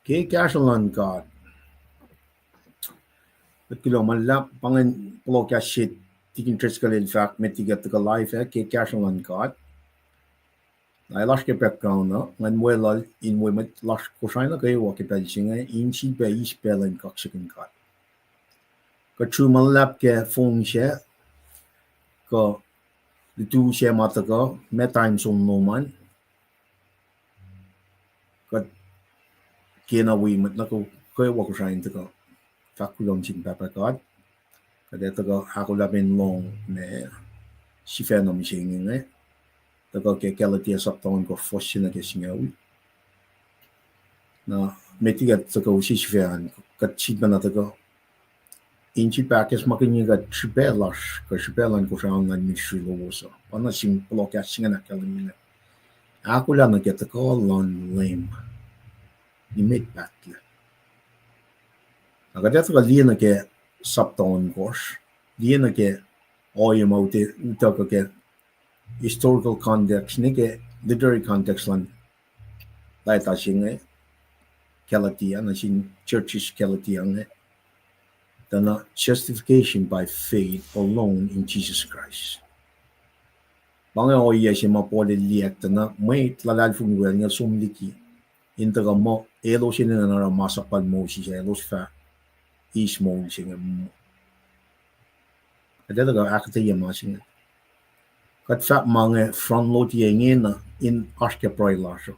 Ke kasrel God. But kilo malap pangan polokya shit tikin triskal in fact metigat the life ke kasrel God. I lost the background no when well in women lost koshina ke walk pelching in chi be is belen coxican God. Ka true malap ke phone share ko the two share matago met time so no man. Ka kena we met nako ke walk shine to go. Fakulon chin papa God. Ka de to go hakula ben long ne shifen no machine ne. To go ke Galatia sapton go foshina ke singawi. Na metigat to go shifan ka chibana to go. Inchi pakis makin ga tribelas ka tribelan ko sa ang ministry loso. Pana sim block singa na kalimina. Ako lang na get ko lon lame. Ni met battle. Aga dito ka liena ke sapton course. Liena ke oayapa uta ka ke historical context ni ke literary context lan dai ta singa Galatia na sin churches Galatia ne. The justification by faith alone in Jesus Christ. Banga oye si mapole liek na may tlalal funguel nga sumliki inta ka mo elo sinin na masapal mo si elos fa is moul singa mo. Ada ka akta yama singa. Kat fa mga front load yengin na in aske proilasho.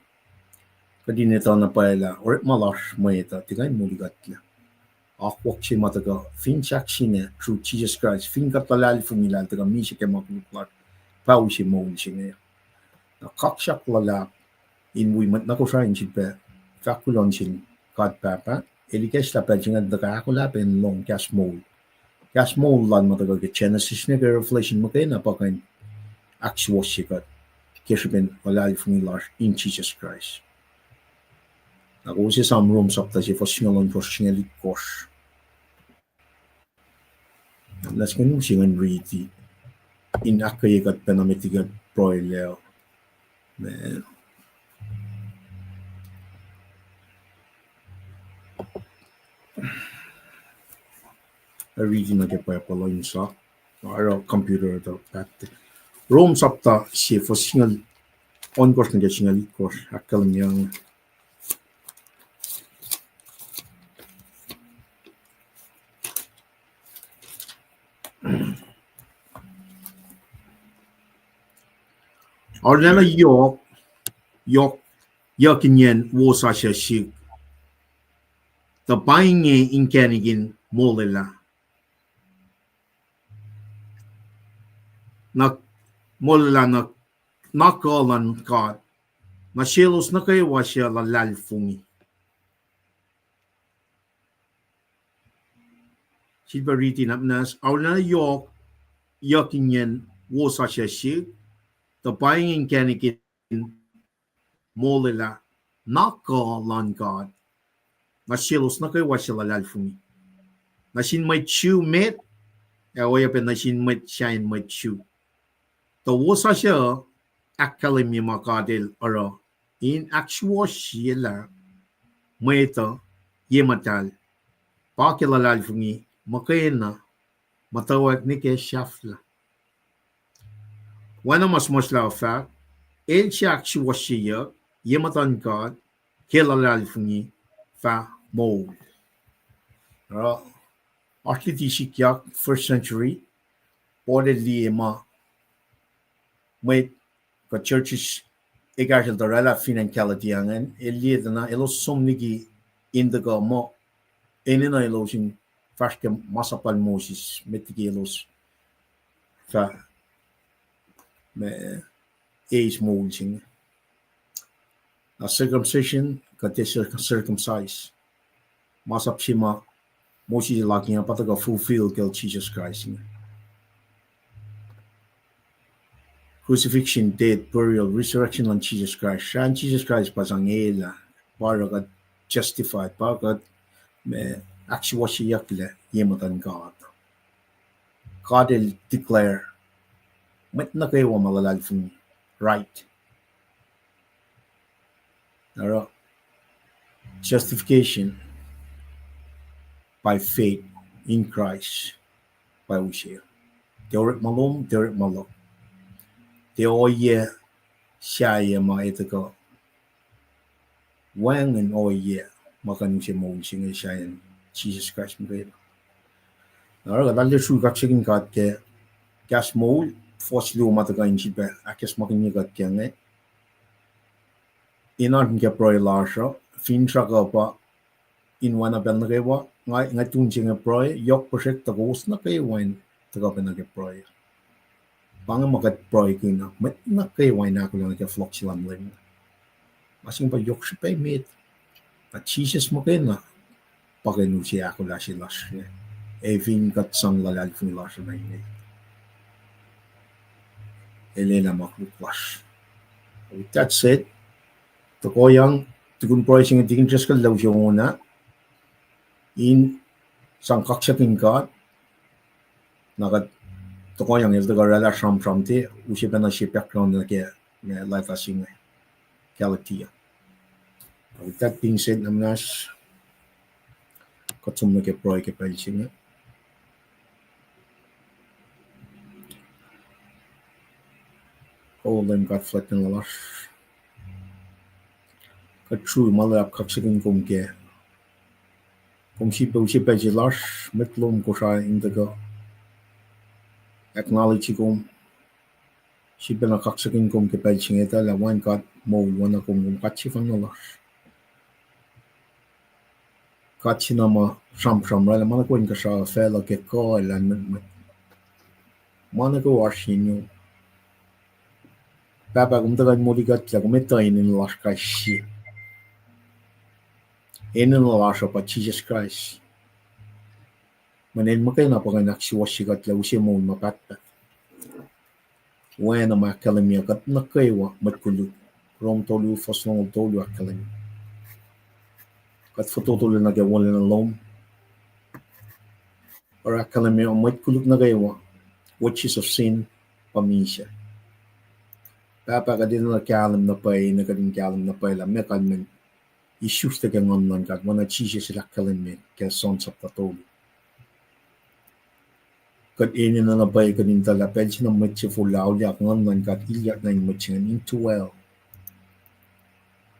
Kadinita na paela or malash mayeta tigay mo ligatla. Ahksuwoshsye mataga Fhsracsr-Galatia through Jesus Christ. Fin katalal fumilal taga misi ke makuluklat. Pausi moul singa. Na kaksaklala in we mat nako sa inchit pe fakulon sin God papa. Elikes la pe jinga daga akula pen long gas moul. Gas moul lan mataga ke Genesis ne ke Revelation mo na pakain Ahksuwoshsye kat. Kesben walal fumilal in Jesus Christ. Ako si some rooms up ta si Fhsracsr-Galatia for liyekowosyang. Let's go and read the in akkayagat penamitigat broileo. Man. I read in a pala yun sa our computer the that Rome sapta si Fhsracsr-Galatia on course na singa liyekowosyang akkalamyang Ornella yok yakinyen Fhsracsr-Galatia. The buying in Kenigin moul na moul na nakalan God. Na shelos na kowos lalfungi. Silveriti napnas Ornella yok yakinyen Fhsracsr-Galatia. The buying in Kenigin moul nakalan God. Na shelos na kowos lalfungi. Na sin may chew met oayapa na sin may shine may chew. The Fhsracsr akkalamya makadil aro in aksuwosyalla Mwet yematal pakilalalfungi makayena matawag ni ke shafla. Wana mas fa el Ahksuwoshsye yematan God kilalalfungi fa moul. Koneyukyak 1st century ordered liyema Mwet ka churches egarjal darala finan kalatiangan eliyedana elos somnigi indaga mo enenu elosin fashke masapal Moses metigi elos fa me eis moul singa. A circumcision ka circumcise masap sima Moses laking pataga fulfill kel Jesus Christ singa. Crucifixion, death, burial, resurrection on Jesus Christ. Shan Jesus Christ pasangela para ka justified para ka me aksuwosyalla yematan God. God will declare met na kayo malalalfung right. Naro justification by faith in Christ by usia. Teorik malum, teorik malok. Teoye shaya ma etiko. Wang and oye makan si moul singa shayan Jesus Christ mga. Nara kadali su kaksigin kat ke gas moul fosli umataga inchibe akes makin gat kyange. Inan ke proy lasha Fhsracsr-Galatia in wana ben rewa ngai tunjinga proy yok project ta kowos na kay wine taga ben ke proy. Bang makat proy kina met na kay wine na ko lang ke flock silam ling. Masing pa yok siya met. At Jesus mo kina pakinu siya ako la siya lasya. Evin kat sang lalal fun lasya na ini. Elena makluklas. With that said, tokoyang tukun proy singa tingin just kal law siya muna in sang kaksakin ka nakat tokoyang il taga rala sham te usipa na siya background na kaya life asing Galatia. With that being said, namnas katsum na ke proy ke pelsinga. Olem kat flat ng lalas. Katsu malap kaksakin kong ke. Kung sipa jilas, metlom ko siya indaga. Acknowledge kong sipa na kaksakin kong ke pelsinga ita lawan kat moul wana kong katsifang nalas. Katsinama sham rala mana ko inka siya fela ke ko elan mana ko washinyo. Papa kumtagan mo ligat la kumita inin las kashi. Enenu lasha pa Jesus Christ. Manen makay na pa aksuwoshsye kat la usi moul mapatta. Wena makalamia kat nakaywa matkuluk. Rom tolu fosnong tolu akalam. Kat fototulo na gawala ng lom. Or akalamia matkuluk na gaywa. Which is of sin pamisya. Papa ka din na kalam na pay na kading kalam na pay la mekalmen. Issues ta ngun kat wana Jesus sila kalamia kaya son sa patolo. Kat ini na nabay kading tala pedsi na matsi fulaw liak ngun kat ilyak na yung matsi ng into well.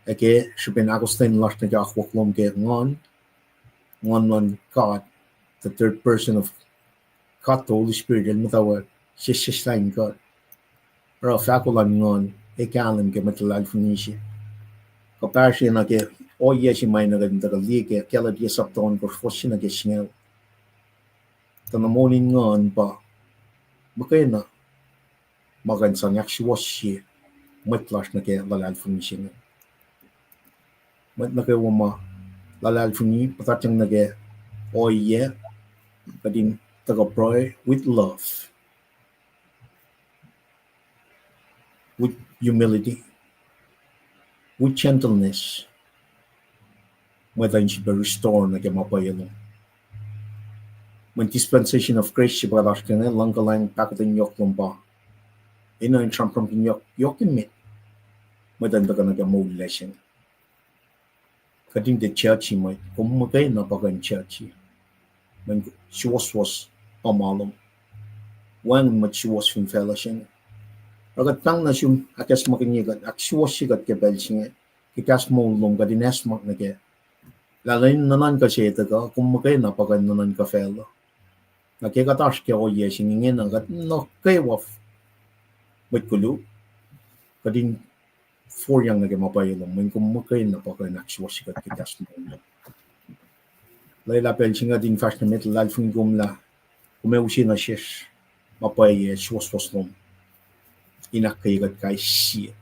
Eke siya pinakostain lash na kakwaklom kaya ngun God, the third person of God, the Holy Spirit, and matawa siya God. Pero fakulan ngun, ekalam kaya matalal funisya. Kapag siya na kaya oye siya may nagadintagal liye kaya la diya sapton ko siya na kaya singaw. Tanamonin ngun pa, bakay na magansang Ahksuwoshsye, Mwet lash na kaya lalal funisya nga. Mwet na kaya wama lalal funi patatyang na kaya oye kading taga-proy with love, with humility, with gentleness, whether siya ba restore na kaya mapayalong. When dispensation of grace siya ba lash ka na lang kalang pakating yok lang ba. Ina yung champram yokin mit. Madanda ka na kaya moul lesson. Kading the church may kumagay na pagan church. Man was pamalong. Wang mat was from fellowship. Agat tang na siyong akas makinyigat aksuwoshsye kat ke belsinga. Kikas moulong kadines mak na ke. Lalain nanan ka siya ita ka kumagay na pagan nanan ka fellow. Nakikatash ke oye singingin agat no kay waf. Matkuluk. Kading for yang naging mapayalong man kumagay na pagan aksuwoshsye kat kikas moulong. Layla pelsinga din fast na metal lalfung gumla. Kumeusi na shish. Mapay was lom. Inakayigat kay siya.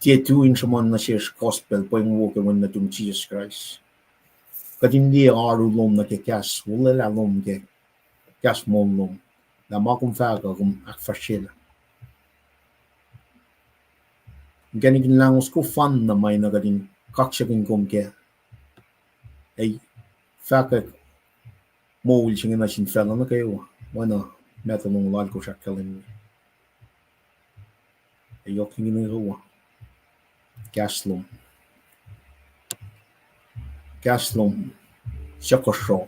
Tietuin sa man na shish gospel po yung wukawan na tung Jesus Christ. Kat hindi arulom na kikas. Wala lalom ke kas moulong. Na makumfaga kum aksuwosyalla. Ganigin langos ko fan na may nagading kaksakin kum ke. Ay fakak moul siya na sinfela na kayo. Wana metalong lal ko siya kalim. Ayok hindi na gawa. Gaslong. Gaslom, Shakosho,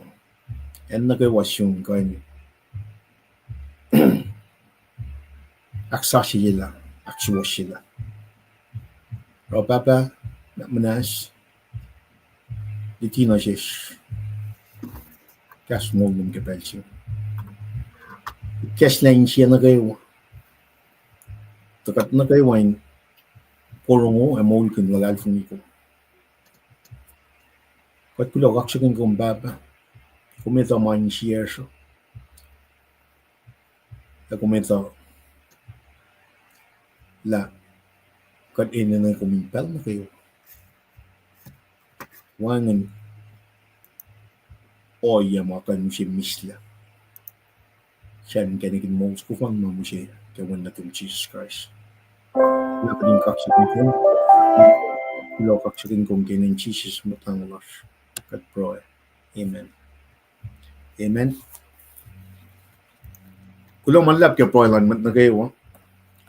enenu going Aksuwoshsye, aksuwosyalla. Oayapa, Menas, Litinosis, Gasmolum Gebelchen. Keslein Sienagawa, the Katnagawain, Porongo, and moul can lagal from Nico. But koluk come baba, cometa mine shears, the cometa la got enenu coming pelmago. Wangan oayapa kan misla. Siyan kenigin moul kufan mamushe, kawan na Jesus Christ. Nakaling koluk kong kinin Jesus matangalas. Kat proy. Amen. Amen. Kulong manlap ke proy lan mat nagayo.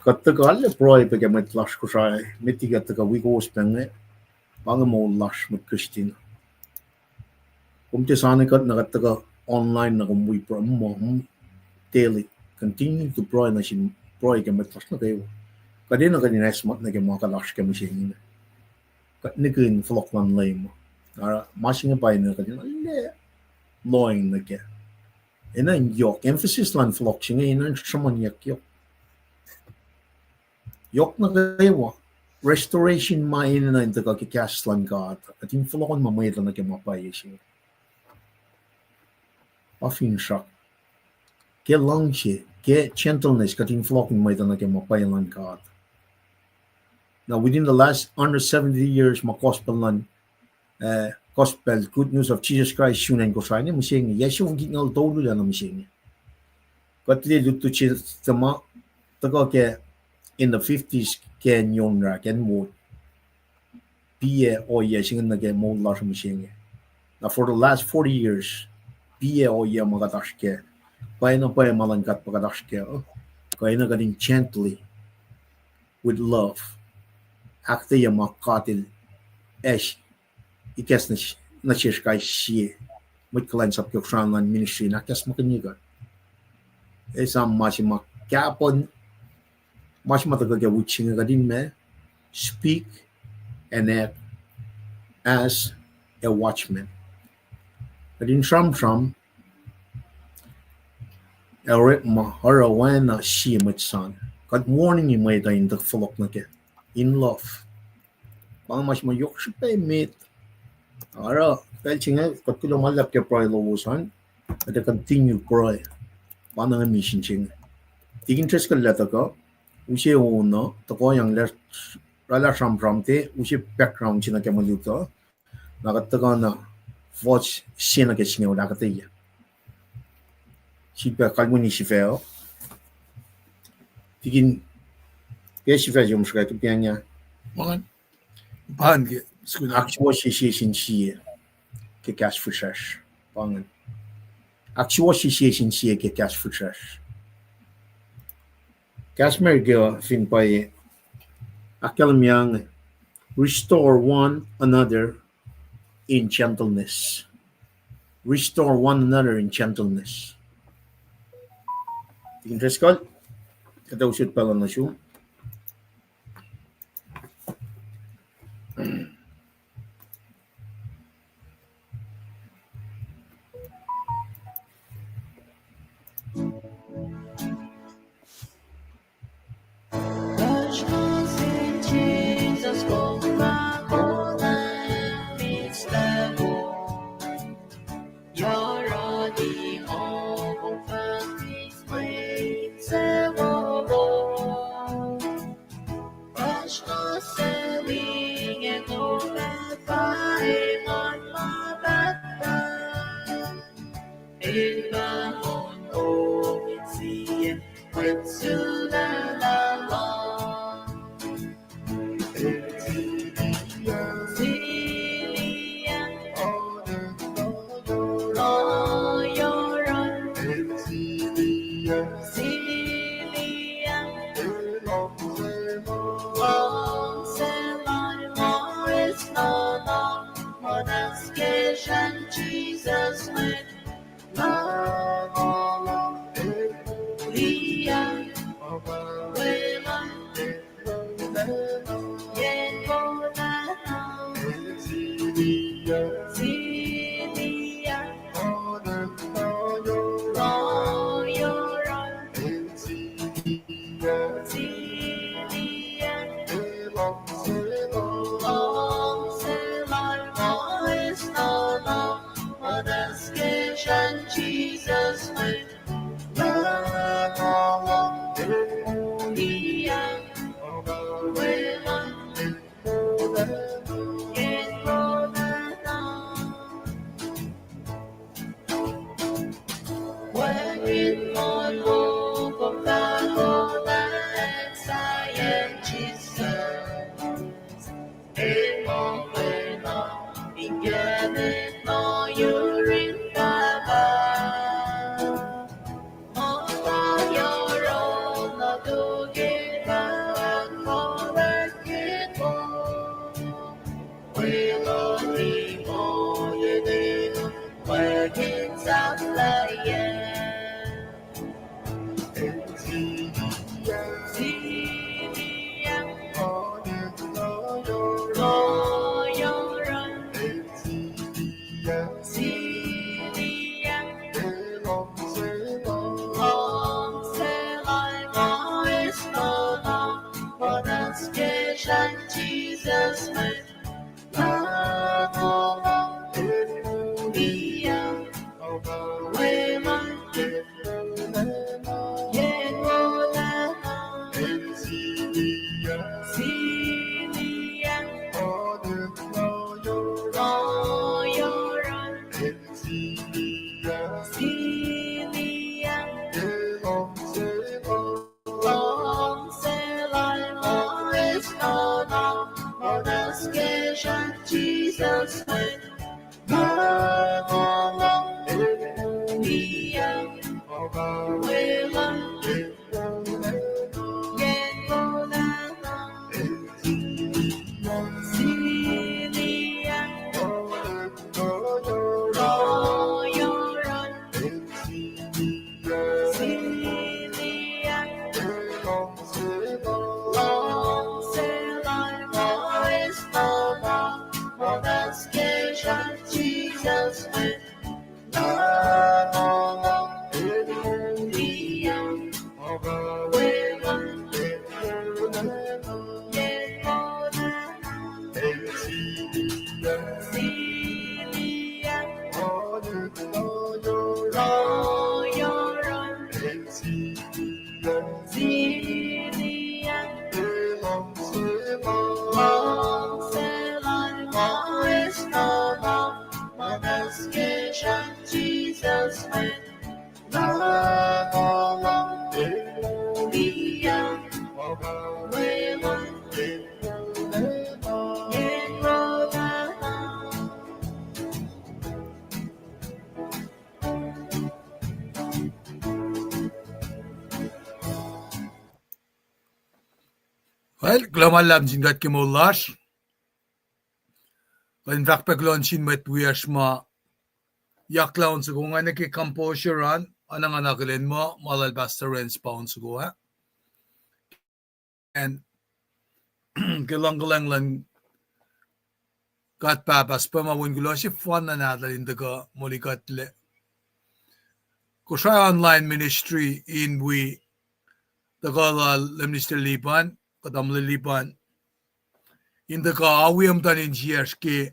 Kat tagal proy pe ke mat lash kusay. Mitigat taga wikos penge. Banga moul lash mat Christina. Kumte sana kat nagat taga online na kumwi pro mo daily. Continue to proy na sin proy ke mat lash nagayo. Kadina kadina esmat na ke maka lash ke machine. Kat nikin flok lan lame. Ara mashing pa ina kadina le loin na ke. Ina yok emphasis lan flok singa ina shaman yak yok. Yok na kayo. Restoration ma ina na inta ka kikas lan God. At yung flokon mamayta na ke mapaya siya. Afin siya. Ke lang siya. Ke gentleness kat yung flokon mamayta na ke mapaya lan God. Now within the last under 70 years makospel lan gospel, good news of Jesus Christ, shunan ko sa niya, masing Yeshua ang gingal tolo lang ang masing. Katli luto siya tama, taga ke in the 50s ken yon ra ken mo biye oye sing na ke moul la masing. Now for the last 40 years, biye oye magatash ke, kaya na pa malangkat pagatash ke, kaya na galing gently with love. Akte ya makatil esh ikas na shishkai siye mit kalan sap kyokshang lan ministry na kas makaniga esam mashima kapon mashima taga wuching gadin me speak and act as a watchman gadin sham elrit ma harawana siye mit san kat warning you may in the flok na ke in love pang mashima yokshipe mit Ara, dahil singa, kat ko lumalap ke proy lowusan, at continue proy. Paano nga mission singa. Tigin tres ka leta ka, usi uno, tako yung rala sham te, usi background sina ke maluto, nakataga na, voice sina ke singa wala ka tiya. Si pa kalmuni si feo. Tigin, kaya si feo yung mga kapiyan niya. Mga, pahan ke? Ahksuwoshsye ke fisrasr. Pangan. Ahksuwoshsye ke fisrasr. Kasmer ge fin pa akalamyang restore one another in gentleness. Restore one another in gentleness. Interest ko? Kata usut pala na siya. station Jesus went. Jesus went. Jesus went. Jesus went. Jesus went. Jesus went. Well, glamalam jingat ki moullar. When vakpeglon chin met wiashma yaklaon sugo nga naki composurean anang anakilen mo malal basta rens pound sugo ha. And gelang lang gat papas pa mawingulo si fun na nadalin daga mulikatle. Kusha online ministry in we daga lemnister liban kadam liban in daga awiyam tanin jierski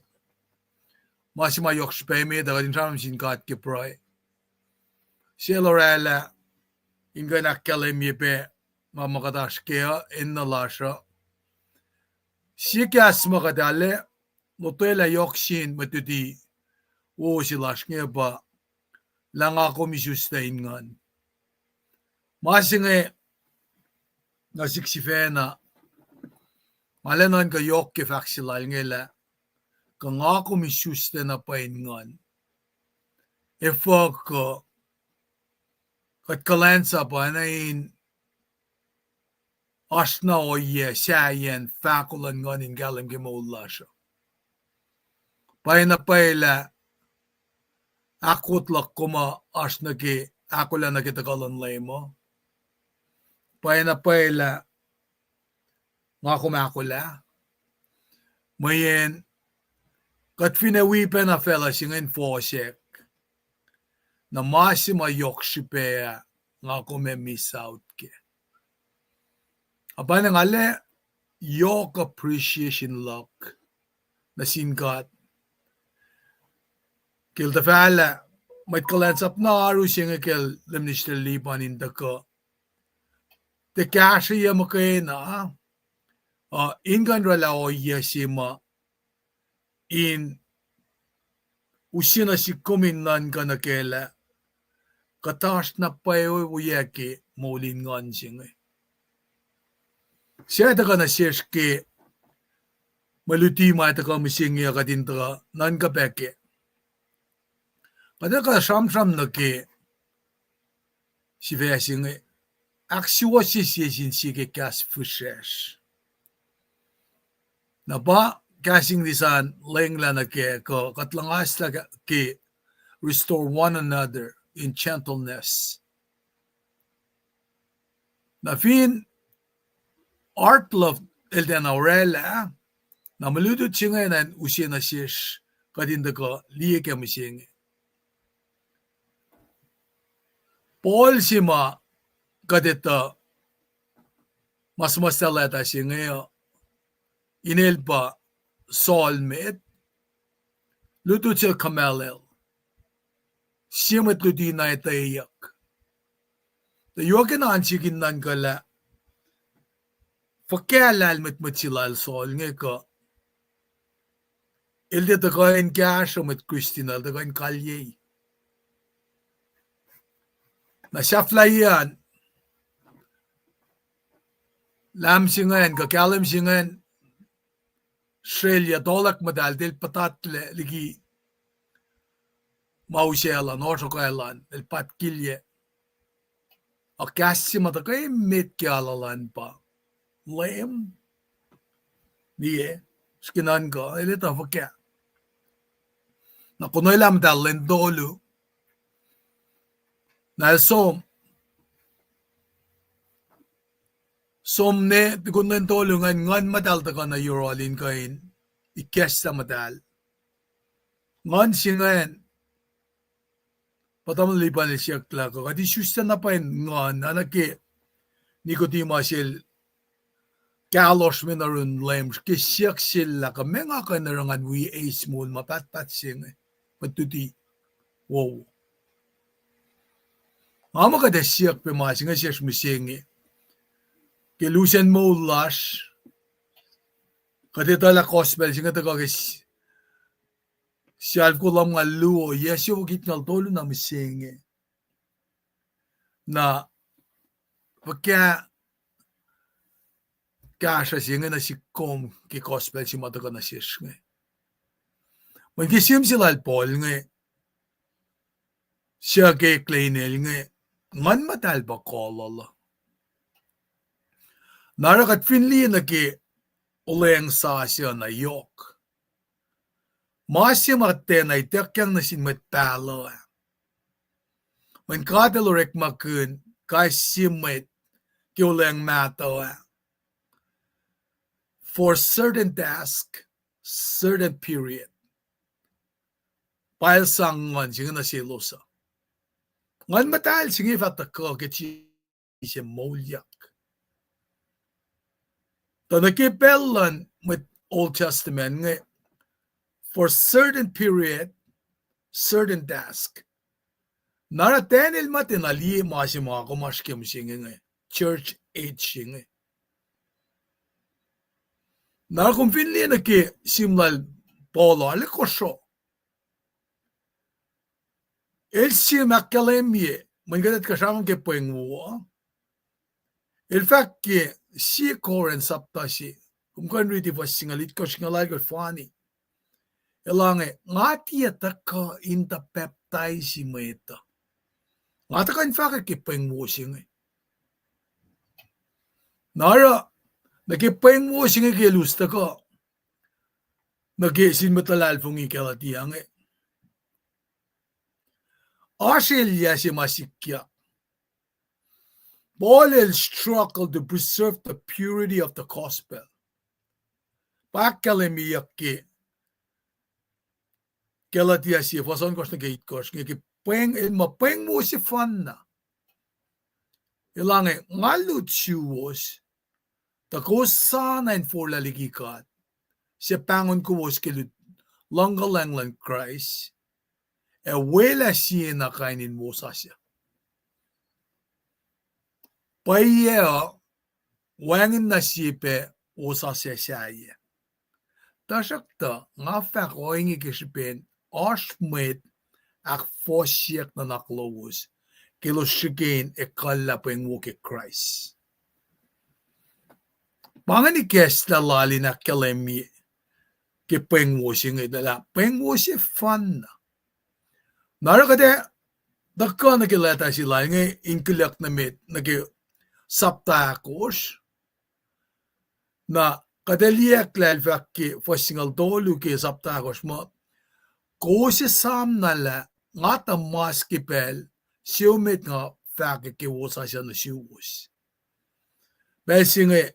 masima yokspeme daga din tram sin gat ke proy Shelorala ingana kalemyepe mamakadashkea in the lasha Sikas makadale Motela yokshin matudi o silashke ba langa komisyusta ngun. Masinge nasiksifena malenon ka yok ke faksilal ngela ka nga komisyusta na pa ngun. Efo ko kat kalansa pa na in asna o ye sayen fakulan ngun in galang ke moul lasha. Paina paila akutlak kuma asnaki akula nakitakalan lemo. Paina paila nga kumakula. Mayen katfinawipen na fela singen Fhsracsr na masima yokshipea nga kume miss out ke. Apa nang ale yok appreciation lock na sinkat. Kil ta fela might kalens up na aru singa kil lemnishter lipan in dako. Te kashi ya makena ingan rala o yasima in usina si kuminan ka na kela katash na payo uyaki moulin ngun singa. Siya ta ka na sirske maluti ma ta ka misingi akatinta nan ka peke. Kada ka sham na ke si vea singa Ahksuwoshsye sin si ke kas fisrasr. Na ba kasing disan lengla na ke ko katlangas la ke restore one another in gentleness. Na fin art love el den aurela na maludu chinga nan usina shish kadinda ko liyekowosyang. Paul sima kadeta mas masalata singa inelpa Saul Mwet lutu til kamalel simet luti na itayak. The yogan ansigin nan kala fakalal matsilal Saul nga ka ilde tagain kasha met Christina tagain kalye. Na siyaflayan lam singan kakalam singan Australia dolak madal del patatle ligi mausyalla norsokailan del patkilje akassi matakai metkialalan pa lem niye skinan ka elita fakya na kunoilam dal lendolu na somne tikunnen tolungan ngan madal ta ka na urolin kain ikes sa madal ngan singan patam lipan siyakla ka kadi susta na pain ngan anake nikotima sil kalos minarun lems ke siyaksilla ka menga ka narangan wi ace moul mapatpat sing patuti wow Mama ka da siyak pe masinga siyas misingi ke lusen moul lash kadeta la kospel singa ta ka siyal ko lam nga luo yesyo git ngal tolu na misingi na pakya kasha singa na sikom ke kospel si mata ka na siyas nga man kisim sila Paul nga siya ke kleinel nga ngan matal ba kolala. Narakat finli na ke uleng sa siya na yok. Masya mate na itekyang na sinmet palo. Man katalorek makun kay simet ke uleng mato. For certain task, certain period. Pahil sang ngan siya na silosa. Ngan matal singi fatako ke siya moulyak. To nakipelan with Old Testament nga for certain period, certain task. Naratenil matinali masima ko maskim singi nga church age singi. Narakumfinli na ki simlal polo alikosyo. El si makkalemye mangadat kasama ke pengwo. El fact ke si koren sapta si kung kan riti was singalit ko singalay ko funny. Elange ngati ataka inta peptai si meta. Ngata kan fact ke pengwo singa. Nara nakipengwo singa ke lusta ko. Nag-iisin matalal fungi Galatia nga. Australia si masikyak. Paul struggled to preserve the purity of the gospel. Pakkalemiyak ki Galatia si fason kos na gate kos nga ki mapeng mo si fan na. Ilange ngalut siwos ta ko sana in for laligikat. Si pangon kowos kilut langgalanglan Christ. Wala siya na kainin mo sa siya. Paya wangin na sipe o sa siya siya. Tasakta nga fak oingi kisipen Mwet Ahksuwoshsye na kowos kilo sigain ekala pengwo ke Christ. Pangani kes na lali na kalemi ke pengwo siya dala pengwo siya fan na. Nara kade dakka na kilata sila nga inkulak na met nage saptakos na liyekowosyang fakki fisrasr lulu ke saptakos mo kowos samnala nga tamas kipel siumet nga fakki ke wosasya na siwos. Basi nga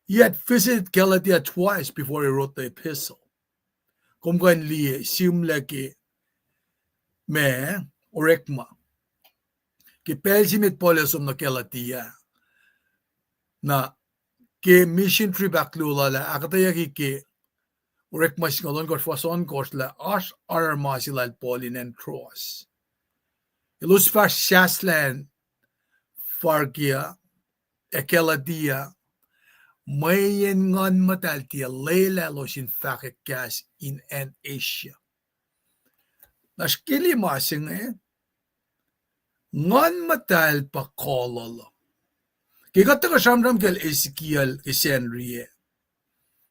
he had visited Galatia twice before he wrote the epistle. Kumkan liye siumla ke me orekma ke pelsimit polesom na Galatia na ke mission trip aklulala akataya ke orekma singalon kos fason kos la as arma silal polin and cross ilus Fhsracsr-Galatia fargia Galatia mayen ngun mataltia lela losin fakkas in an Asia. Naskili masing ngun matal pa kololo. Kikata ka samram kel Ezekiel isenriye.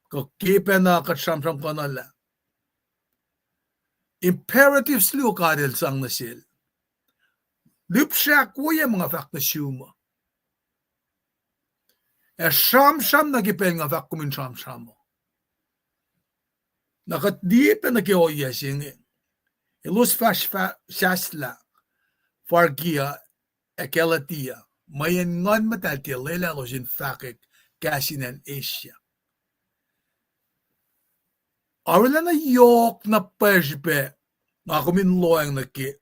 Ko kipe na ka samram kanala. Imperatives lu kadel sang nasil. Lupsyak kuya mga fak na suma. Sham na kipen nga fak kumin sham. Nakadipe na kioya singi. Ilus Fhsracsr-Galatia fargia Galatia mayen ngun mataltia lela losin fakik kasinan Asia. Awala na yok na perspe nga kumin loyang na ki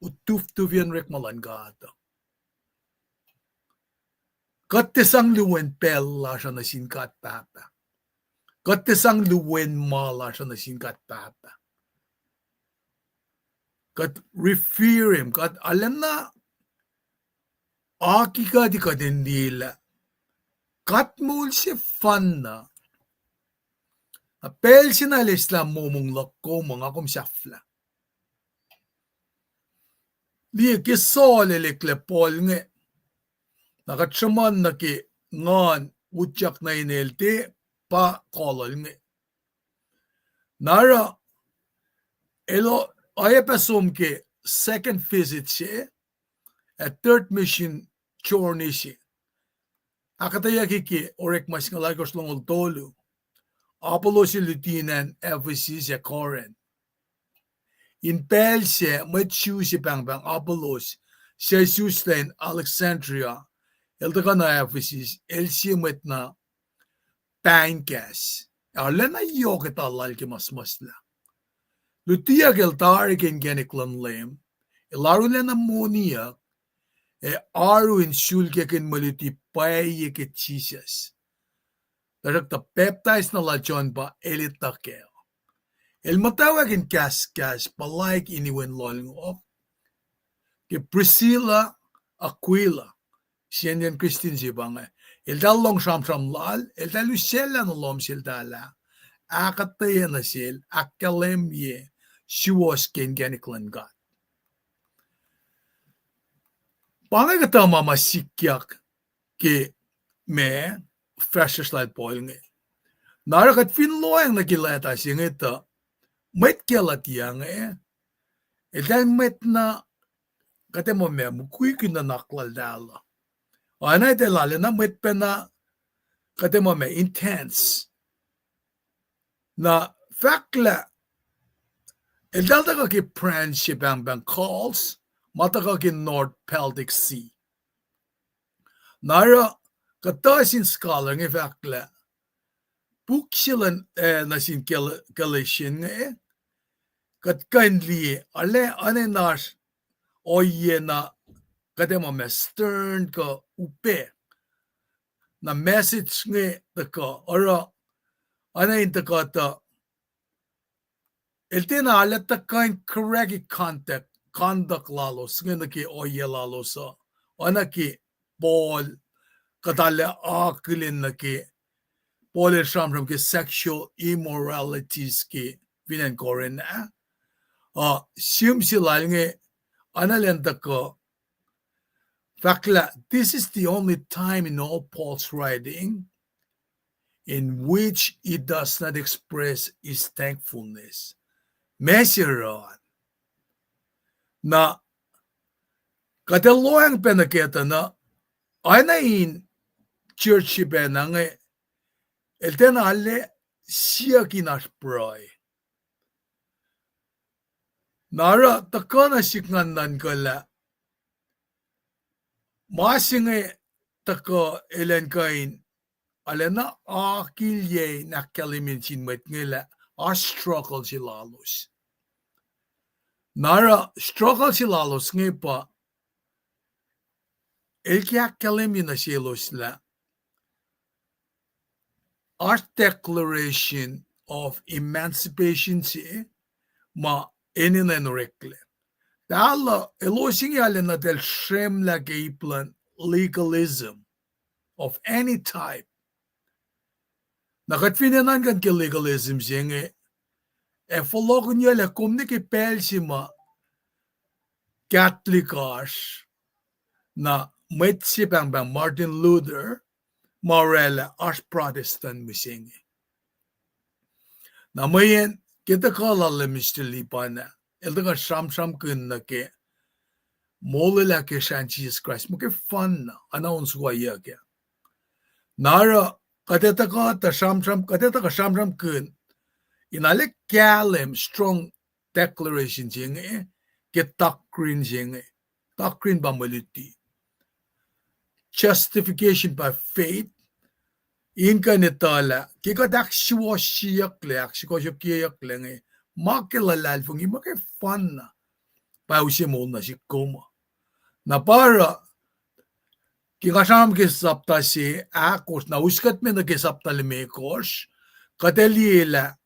utuf-tufian rek malangata. Katisang luwen pella siya na sinkat papa. Katisang luwen mala siya na sinkat papa. Kat refer him, kat alam na aki ka di ka din nila. Kat moul si fan na. Apel sinalis lang mo mong lako mga kumsafla. Liyekowosyang leklepol nga. Nakatsaman na ki ngun utyak na inelte pa kolol nga. Nara oayapa ke second visit siya at third mission journey siya. Akataya ki orek mas ngalagos lang ultolu. Apollo si Lieutenant Ephesus siya Corinth. In Pel siya machu si pang Apollos siya sustain Alexandria. Elta na Ephesus el siya met na pankas. Arla na yok ita lal ki mas la. Lutia geltar ken geniklan lem, ilaru na monia, aru in shulke ken maluti paye ke Jesus. Darak ta peptides na lajon ba elitakel. El matawag in kas palaik iniwen loling of. Ke Priscilla Aquila, siyan yan Christian si banga. El dalong sham lal, el dalu sela no lom sil dala. Akataya na sil, akalemye. She was geniklan God. Pangagata masikyak ke me Fhsracsr-Galatia poil nga. Narakat finloyang nakilata siya nga ito, Mwet Galatia nga dahil met na kate mo me mukuy naklal dala. Ana ite lala na met pa na kate mo me intense na Fhsracsr eldalta ki friendship bang calls mataka ki North Peltic Sea. Nara katasin scholar ng Fhsracsr bukshilan nasin Galatian kat kindly ale ananar oyena kademo me stern ka upe na message nge taka ora anayin takata eltena alata kain correct conduct lalos nge naki oye lalosa anaki ball kadale akilin naki Paul Shamram ke sexual immoralities ke vinan koren simsilal nge analenta ko Fhsracsr, this is the only time in all Paul's writing in which he does not express his thankfulness. Mesiron na kataloyang penaketa na anain church benang elten alle siya kinas proy. Nara takana sikngan nan kala Masinge taka elen kain alena akilye na kalimin sinmet ngela struggle silalos. Nara struggle silalos ngepa elkya kalimin na silos la declaration of emancipation si ma enenu rekle. Alla elosing alena del shremla geiplan legalism of any type. Nakatfinenan kan ke legalism siyenge follogun yale kumni ke pelsima Catholicars na Mwet bang Martin Luther Morella as Protestant misenge. Na mayen kita kala le Mr. Lipana eldaga sham kun na ke moul ke shan Jesus Christ mo ke fun na announce wa ya ke nara kateta ka ta sham kateta ka sham kun inale kalem strong declaration jing ke doctrine jing doctrine ba maliti justification by faith in kanetala ke ka aksuwoshsye nge makilalal fung imake fun na pa usimol na si koma na para kikasam ke sapta si akos na uskat me na ke sapta limekos kateliela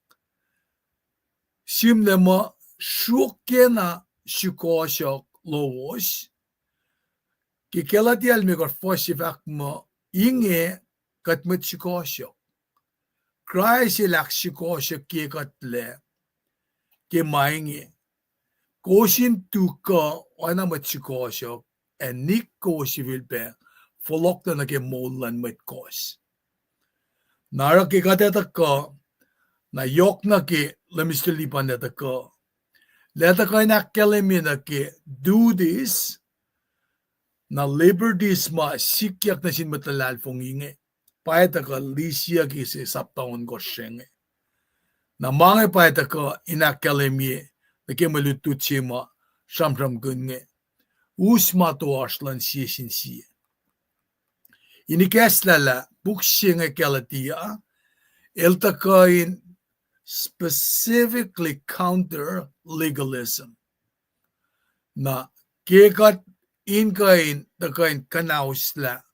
simne mo shukena shikosyok lowos kikelatial me kor fosifak mo inge katmet shikosyok Christ ilak shikosyok kikatle ke maingi koshin tuka ana matchikosyok and nikkosi vilpe folokta na ke moullan matkos nara ke kateta ka na yok na ke lemistelipan neta ka leta ka na kelemi na ke do this na liberties ma sikyak na sin matalal fonginge paeta ka lisya ki se saptaon gosyenge na mange paeta ka inakelemi na ke malututsima shamram gunge usma to ashlan siyesin siye inikeslala bukshinge Galatia eltakain specifically counter legalism na kekat inkain takain kanausla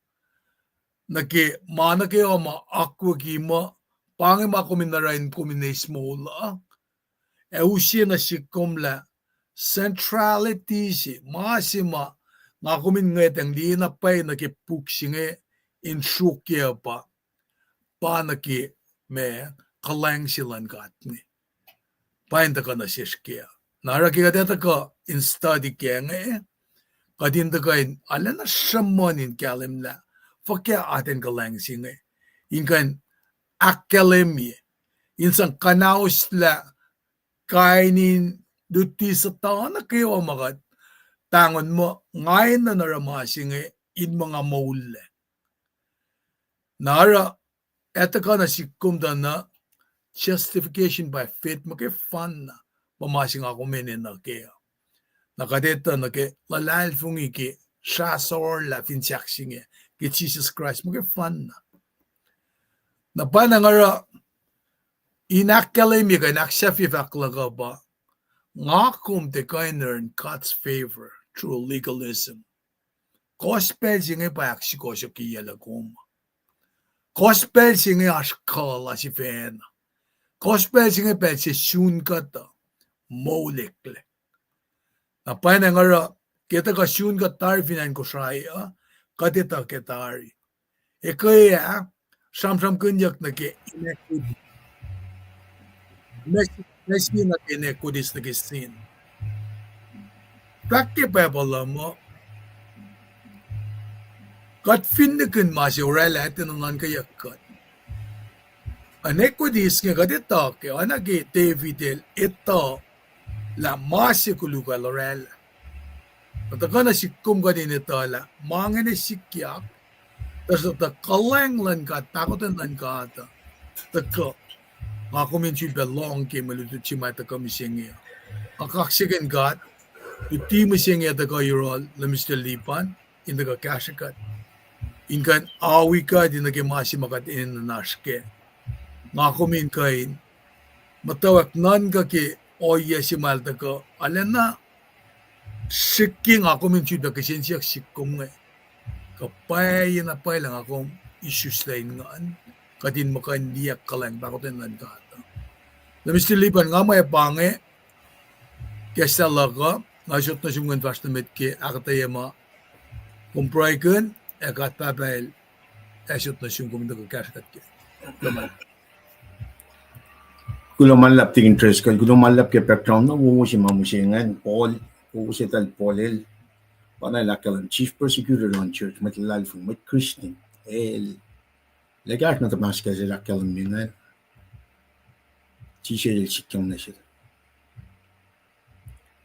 na ke mana ke oma akwagima pangima kuminarain kuminesmola usye na sikumla centrality si masima nga kumin ngetang di na pay na ke puksinge in shukya pa na ke me kalang silan katni pain ta ka na sishkya nara ke kateta ka in study kya nge kadin ta ka in ala na shamanin kalim la fakya aten kalang singe inkan akademi insan kanaus la kainin duti sa taon na kayo magat tangon mo ngayon na naramasing in mga moul nara eto ka na sikumda na justification by faith make fun na pamasing ako menen na kaya nakadeta na ke lalal fungi ke Fhsracsr-Galatia finsaksing ke Jesus Christ make fun na panangara inakkalay mi ka naksafifakla ka ba ngakum te kainer in God's favor through legalism gospel singe pa Ahksuwoshsye kiyala kum gospel singe askala si fen gospel singe pa si sun kata moul na panangara kita ka sun ka tar finan ko sraya kadita ketari kaya sam kunyak na ke Messi na enekudis na kisin. Prakti pa pala mo. Kat finnikin masi orela ito nungan kayak kat. Enekudis nga kadita ke anagi Davidel ito la masi kuluka lorela. Pataka na sikum ka din ito la mga na sikyak. Tapos ito kalenglan ka takotan lang ka ata. Tako. Ako minsan belong kay malutut si mata kami singi. Akaksigan gat, uti mo singi at ako yorol, lamis na lipan, in the kashakat. In kan awi ka, din nagimasi makat in na naske. Ako min kain, matawak nan ka ki oya si malta ko, alam na, siking ako minsan ba kasi siya sikong nga. Kapay na pay lang akong issues lain ngaan. Kadin mo kan diyak kalang bakit lang kata. Lamis tilipan nga may pange kasrel ka ngasot na sungan fast met ke akatayama kumpray kan akat papel asot na sungan ko kaskat ke. Kulaman lap tingin interest kan kulaman lap ke background na wo si mamusingan Paul wo si tal Paulel panay lakalan chief persecutor on church matlal fu met Christian Legat na tamas kasi lakalan mingan T-shirt sikyang na siya.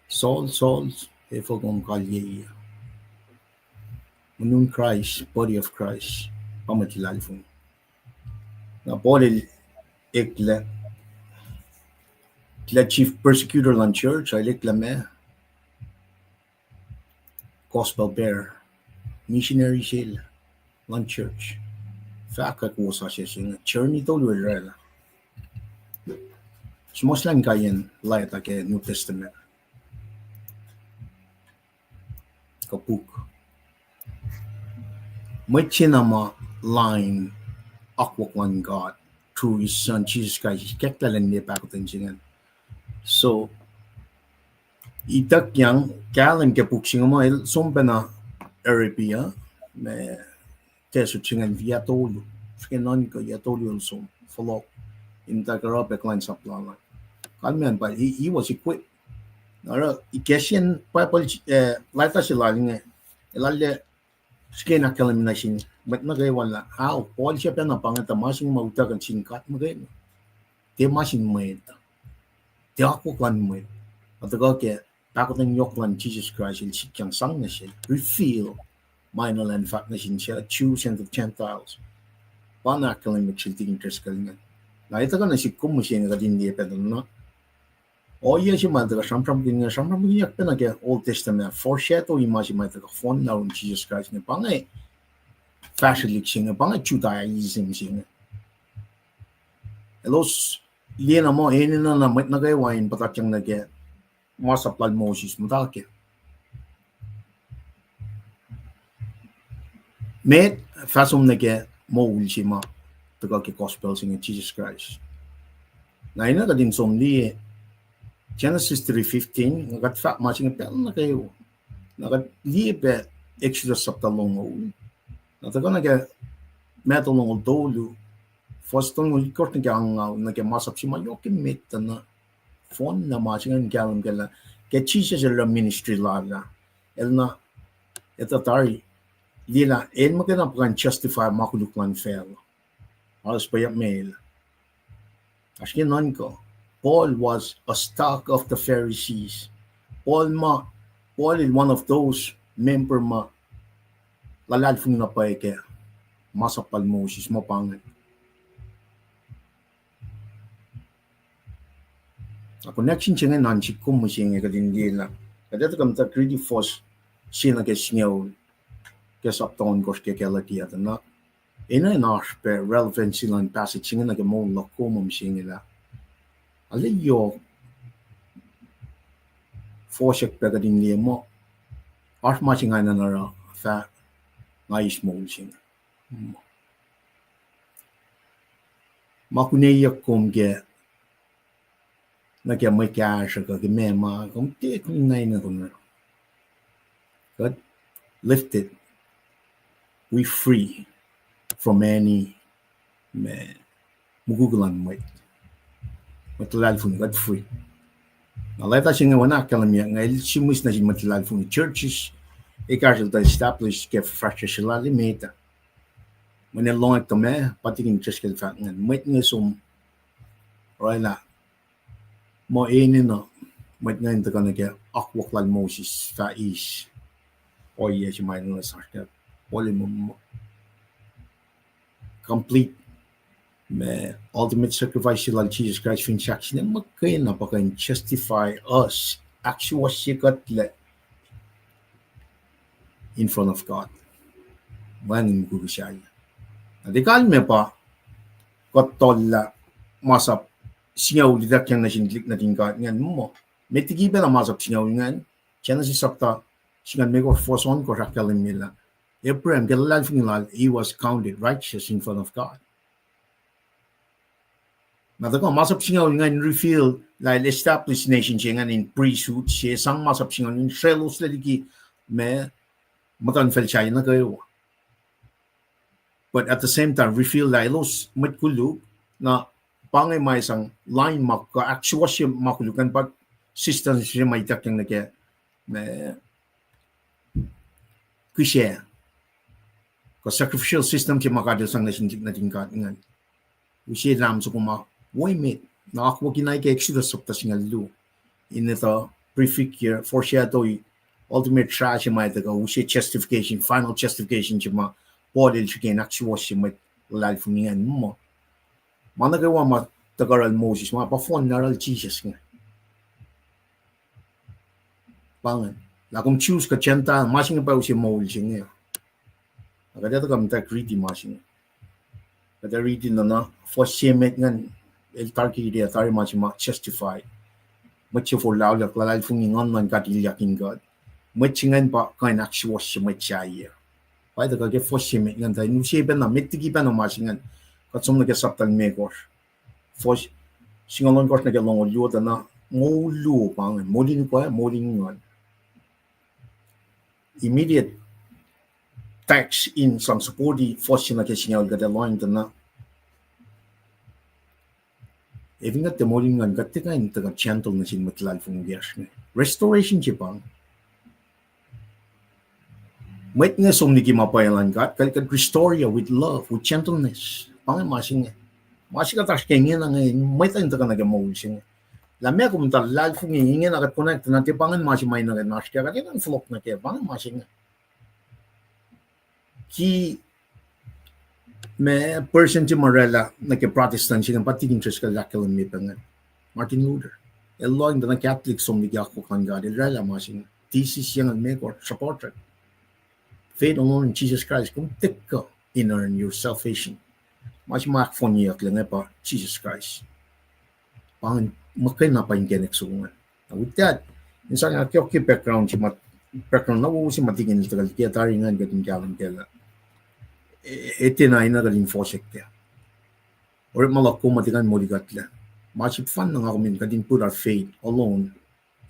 Saul, efogong kalye. Ngun Christ, body of Christ, pamatilal fun. Na Paul ekla chief persecutor ng church, ay lekla me. Gospel bearer, missionary sila ng church. Fhsracsr-Galatia siya, journey to Israel. Sumaslan kayan layat ke New Testament. Kapuk. May chinama line akwakwan God through His Son Jesus Christ. Kektalan niya pakutin siya. So, itak yang kalan kapuk siya mo sumpa na Arabia me teso siya via tolu. Skenon ko ya tolu sum follow in the Arabic line supply. Kalman, but he was equipped. Nara ikesyan pa laita sila nga ilalle skin acclamation but nagay wala how Paul siya pa na pangata masing mautagan singkat magay te masing moita te ako kan mo at ke takot ng yoklan Jesus Christ il sikyang sang na siya reveal minor and fact na siya choose and the Gentiles pana acclamation siya tingin interest kalingan na ito ka na si kumusya nga din di pa na oya si mata ka samsam yak pa na ke Old Testament foreshadow imagine mata ka fon na rin Jesus Christ na pangay fashion siya pangay Judaism siya elos liyan mo enenu na mat na kayo wain patakyang na ke masaplal Moses matake Mwet fasum na ke moul si ma taga ke gospel siya Jesus Christ na ina ka din somli Genesis 3:15 nagat masing pel na kayo nagat libe Exodus chapter long nataga na ke metal long dolu first tong record na ke masap si mayokin met na phone na masing galam gala ke Jesus la ministry la elna etatari lila en magana pan justify makuluk lan fail alas pa yak mail askin non ko Paul was a stock of the Pharisees. Paul is one of those member lalal fung na pa ke masapal Moses mo pangan. A connection chenga nan chikum musing ka din gila. Kada ta kam ta greedy force sina ke snow ke sapton kos ke Galatia na. Ina nash pe relevant silan passage chinga na ke moul la komum singila. Ali yo Fhsracsr pe ka din gila mo. Ash ma chinga na ra fa nais moul sing. Ma koneyukyak ke na kaya may kasha ka mema kung tik ngay na kung God lifted we free from any mugugulan Mwet matalal fun God free na leta singa wana kalamya ngay simus na sin matalal fun churches kasrel ta established ke Fhsracsr-Galatia meta when long at me patigin cheskel fa ngan Mwet nga sum roila mo enenu Mwet ngayon ta kana ke akwoklal Moses fa is oayapa si may nung sarta polimum complete me ultimate sacrifice of Jesus Christ Fhsracsr na magkain na pakain justify us Ahksuwoshsye in front of God maning gugusyalla adikal me pa kotolla masap singaw lidak yang nasinlik na tingkat ngan mo metigi bela masap singaw ngan chana si sapta singan mego foson ko rakalim nila Abraham galal fingal he was counted righteous in front of God na ko masap singaw ngan reveal la established nation ngan in priesthood siya sang masap singaw in shelos ladiki me matan felchay na kayo but at the same time reveal la los koluk na pangay may isang line mak aksuwosyye makulukan pag system siya may tak yang nake kushare ko sacrificial system siya makadil sang nasinjik na tingkat ngan usiya ram so kuma woy na ako kinay ke Exodus of tas lulu in ito prefigure foreshadow ultimate trash may taga usiya justification final justification siya ma bodil siya aksuwosyye may lalal funingan mo mana gawa ma tagaral Moses mga pa-phone naral Jesus nga pangan la kung choose ka chenta masing pa usi moul sing nga agad ito kam ta greedy masing kada reading na Fhsracsr ngan el tarki dia tari masing ma justify much for lalal lalal fungingan man katilyak in God much ngan pa kain aksuwosyye machaya pa ito ka Fhsracsr ngan tayo nusiban na mitigi pa no masing ngan katsom na kasaptang megos for singalon kos na kelong liota na moulu pang molin ko molin immediate tax in some supporti Fhsracsr na kesingal kada line na even at the molin ngan katika in taga gentle na sin matlal fung gas restoration chipang Mwet nga som niki mapayalan kat kalikat restore you with love with gentleness pangan masing ka tas kengin na ngayon may tayo ka nag-moul sing lamya kung talal fung ingin akat connect na pangan masing may nag-nash kaya kaya ang flock na kaya pangan masing ki may person ti Marella nag-protestant siya patigin tres kalakal may pangan Martin Luther elong na Catholic som niki ako kan God elrala masing thesis yang may ko supported faith alone in Jesus Christ kung tik ka in-earn your salvation mas makfonyak lang pa Jesus Christ pang makay na pa yung keneksungan with that minsan nga kyo background si background na si matigin ito kaya tari nga gating kalang kaya iti na ina galing Fhsracsr or malako matigan mo ligatla mas fan nga kami kadin put our faith alone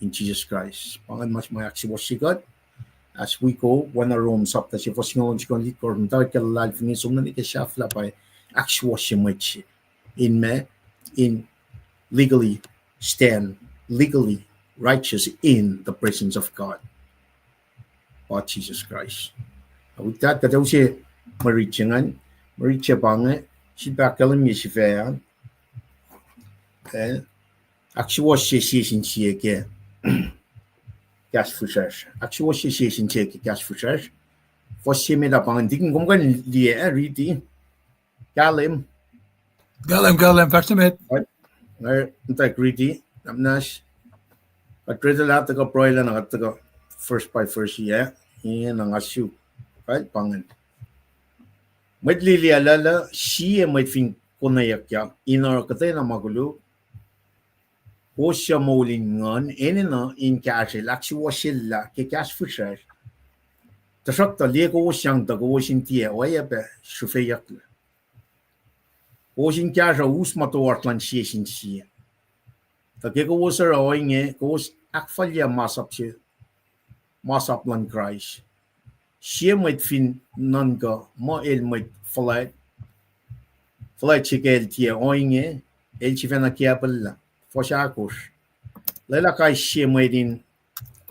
in Jesus Christ pangan mas may Ahksuwoshsye God as we go when a room sapta si Fhsracsr kon likor ntar kalal fini sumnan ikashafla pa Ahksuwoshsye in legally stand legally righteous in the presence of God by Jesus Christ. With that, kada usi marichangan bange si bakalam si fayan Ahksuwoshsye siye ke Fisrasr Ahksuwoshsye siye ke Fisrasr Fhsracsr me da pangan dikin kumkan liye riti Galim Fhsracsr nta riti Namnas, katredala taga proila na taga first by first year, yan ang asyu, right? Pangan. Mwet lili alala, siya mwet fin koneyukyak, inar kutena magulu, moul ngun, enenu in kasrel, aksuwosyalla, ke fisrasr. tusruktu liyekowosyang oayapa, srifeyukla. Osin kasra usmatoortlan siesin siya. Kowos kowos akfalya masaplan Christ. Siya mwet fin nanga moul mwet flight chikel tia oinge el chifena kiapella Fhsracsr-Galatia. Lela kai siya mwedin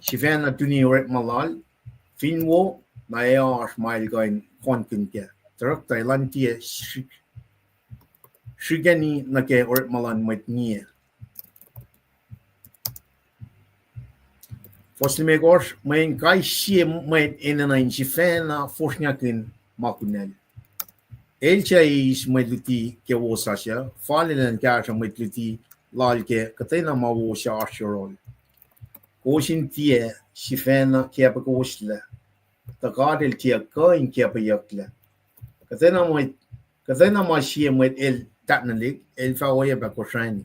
chifena tuni oret malal finwo na ears mail going koneyukyak. Tusruktu elantia Shigani na ke oret malan mwet niya. Foslimegors main kai siya mwet enenu chifena fosnyakin makunel. Elchais mwedluti ke wosasya, falilan kasha mwedluti lal ke kutena mawosya ashirol. Kosin tia chifena kiapa kowosla. Tagadel tia kain kiapa yakla. Kutena ma siya mwet el tatnalik, el fa oayapa koshani.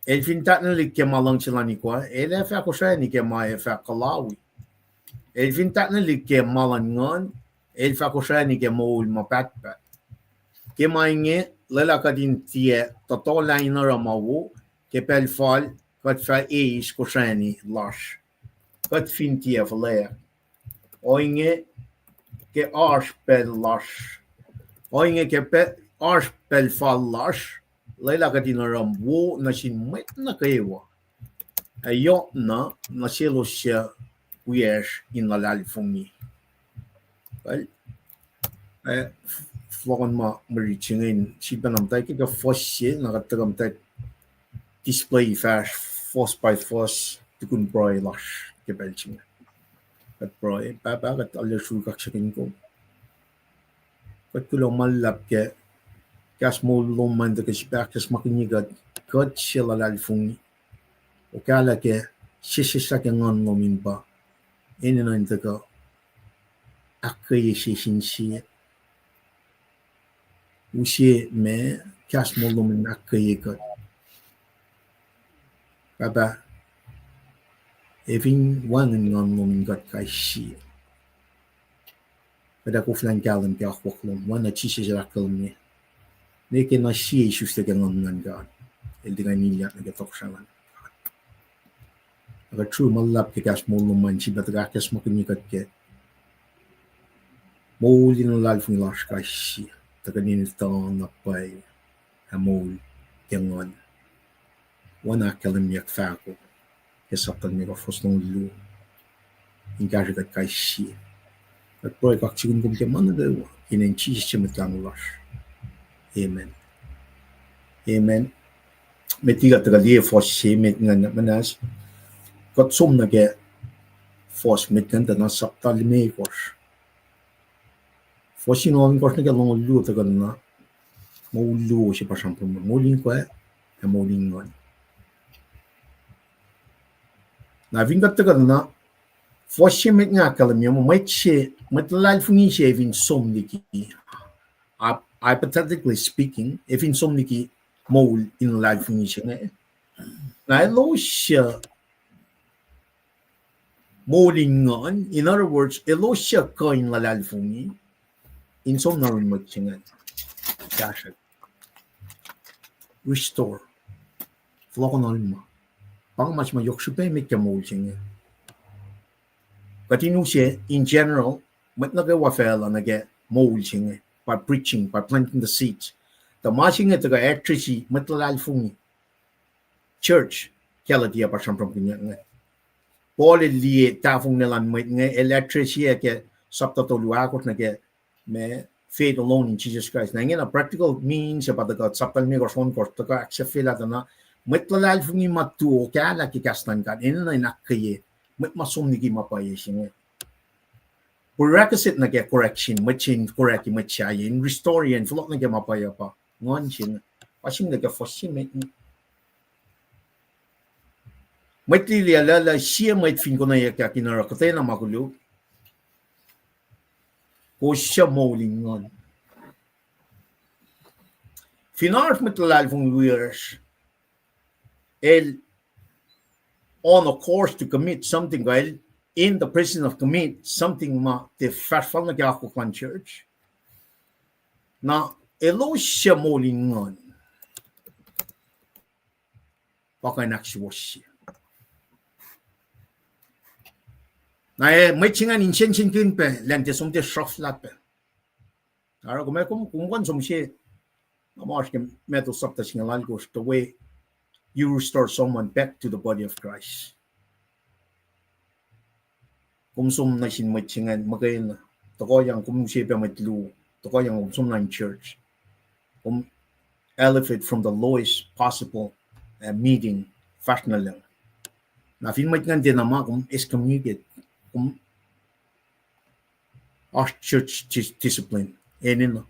El fin tatnalik ke malang chilani kwa, el fa koshani ke ma fa kalawi. El fin tatnalik ke malang ngun, el fa koshani ke moul mapatpat. Ke mainge lela kadin tia totola inara mawo ke pel fal kat fa eis koshani lash. Kat fin tia falea. Oinge ke ars pel lash. Oinge ke ars pel fal lash. Lela kadin ramwo na sin met na kaewa. Ayo na selo siya uyesh in lalal fungi. Well, flokon ma marichingin sipa namtay kika Ahksuwoshsye nakatagamtay display flash force by force tukun broy lash kebelching. Kat broy baba kat alyakshuwaksakin ko. Kat kulo malap ke kas moul man de kasbakes makinigat kat siya lalal fungi. Okala ke sisisakin ngun nomin pa. Enenu taga aksuwoshsye usye me kas moul nomin aksuwosyalla. Baba evin wangen ngun nomin gat kaisi. Pada ko flan galam ke akwaklom wana Fhsracsr-Galatia. Neke na siya sustagan ngun gat. El dengan nilyak na gatoksalan. Aga true malap ke kas moul man si batagakas makinikat ke moul in lal fung lash kaisi taganin tang napay moul ngun wana koneyukyak fako ke saptan me fosnon lulu in gajigat kaisi at proy kakchigun kum ke manade inen chi chimitlang lash. Amen. Metiga taga liyekowosyang met ngan manas kat som na ke fos met ngan na saptal me kors. Fosin on kors na ke long lu taga na moul si pasampun moulin kwa moulin ngun. Na vingat taga na Ahksuwoshsye met nga kalamya mo met lal fungi siya evin som niki. Hypothetically speaking, evin som niki moul in lal fungi siya. Na elo siya moulin ngun, in other words, elo siya kain lalal fungi in som na rin siya. Kasha. Restore. Floko na rin mo. Pang mas mayoksupe met ka moul siya. Katinu siya, in general, mat nagawafela nage moul siya by preaching, by planting the seeds. Tamasing ito ka electricity, matlalal fungi. Church, kaya diya pa siyang prampinya nga. Poli liye tafung nilan mo nga electricity ke saptatoluakot na ke me faith alone in Jesus Christ. Na nga na practical means about the saptal mi korson kors taka aksefila na matlalal fungi matuo kaya laki kastan ka. Ina na inakaye. Mat masom nigi mapayesing. Prerequisite na kaya correction, machin correct machayin, restore yan, flok na kaya mapaya pa. Ngun sin, pasing na kaya Ahksuwoshsye met. Mwet lili la siya mwet fin koneyukyak inara kutena koluk. Ko siya moul ngun. Finars met lalfung years. El on a course to commit something well in the prison of commit something ma the Fhsracsr-Galatia church. Na elo siya moul ngun. Ahksuwoshsye. Na may chingan inchen chin pe lente somte shraflat pe. Ara kung somshe Amash metal sabta singalal goes the way you restore someone back to the body of Christ. Kung sum na sin may chingan magayin toko yang kung siya may lulu toko yang kung sum na in church. Kung elevate from the lowest possible meeting fast na lang. Na fin may chingan din naman kung excommunicate kung our church discipline enenu.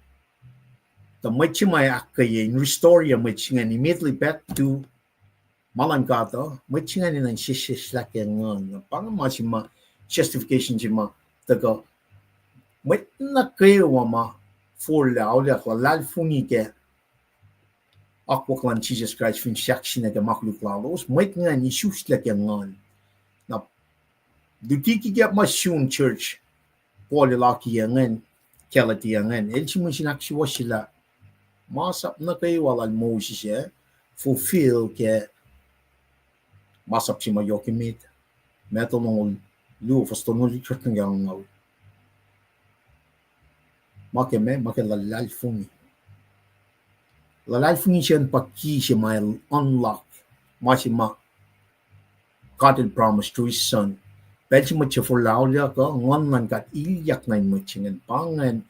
The much may akayin restore ya much immediately back to malangkata much nga ni fisrasr ngun pang ma justification jima taga much na kayo ma for lao la fungi ke akwosyalla Jesus Christ fin shakshin na makluk lalos much nga ni fisrasr ngun na dutiki get masyun church polilaki yangan kelati yangan elchimushin aksuwosyalla masap na kayo walal Moses fulfill ke masap si mayokimit meto nung lu fastonol church ng ngaw make lalal fungi siya paki siya may unlock masima God promise to his son pero mo siya for laulya ka ngun man kat ilyak na mo chingan pangan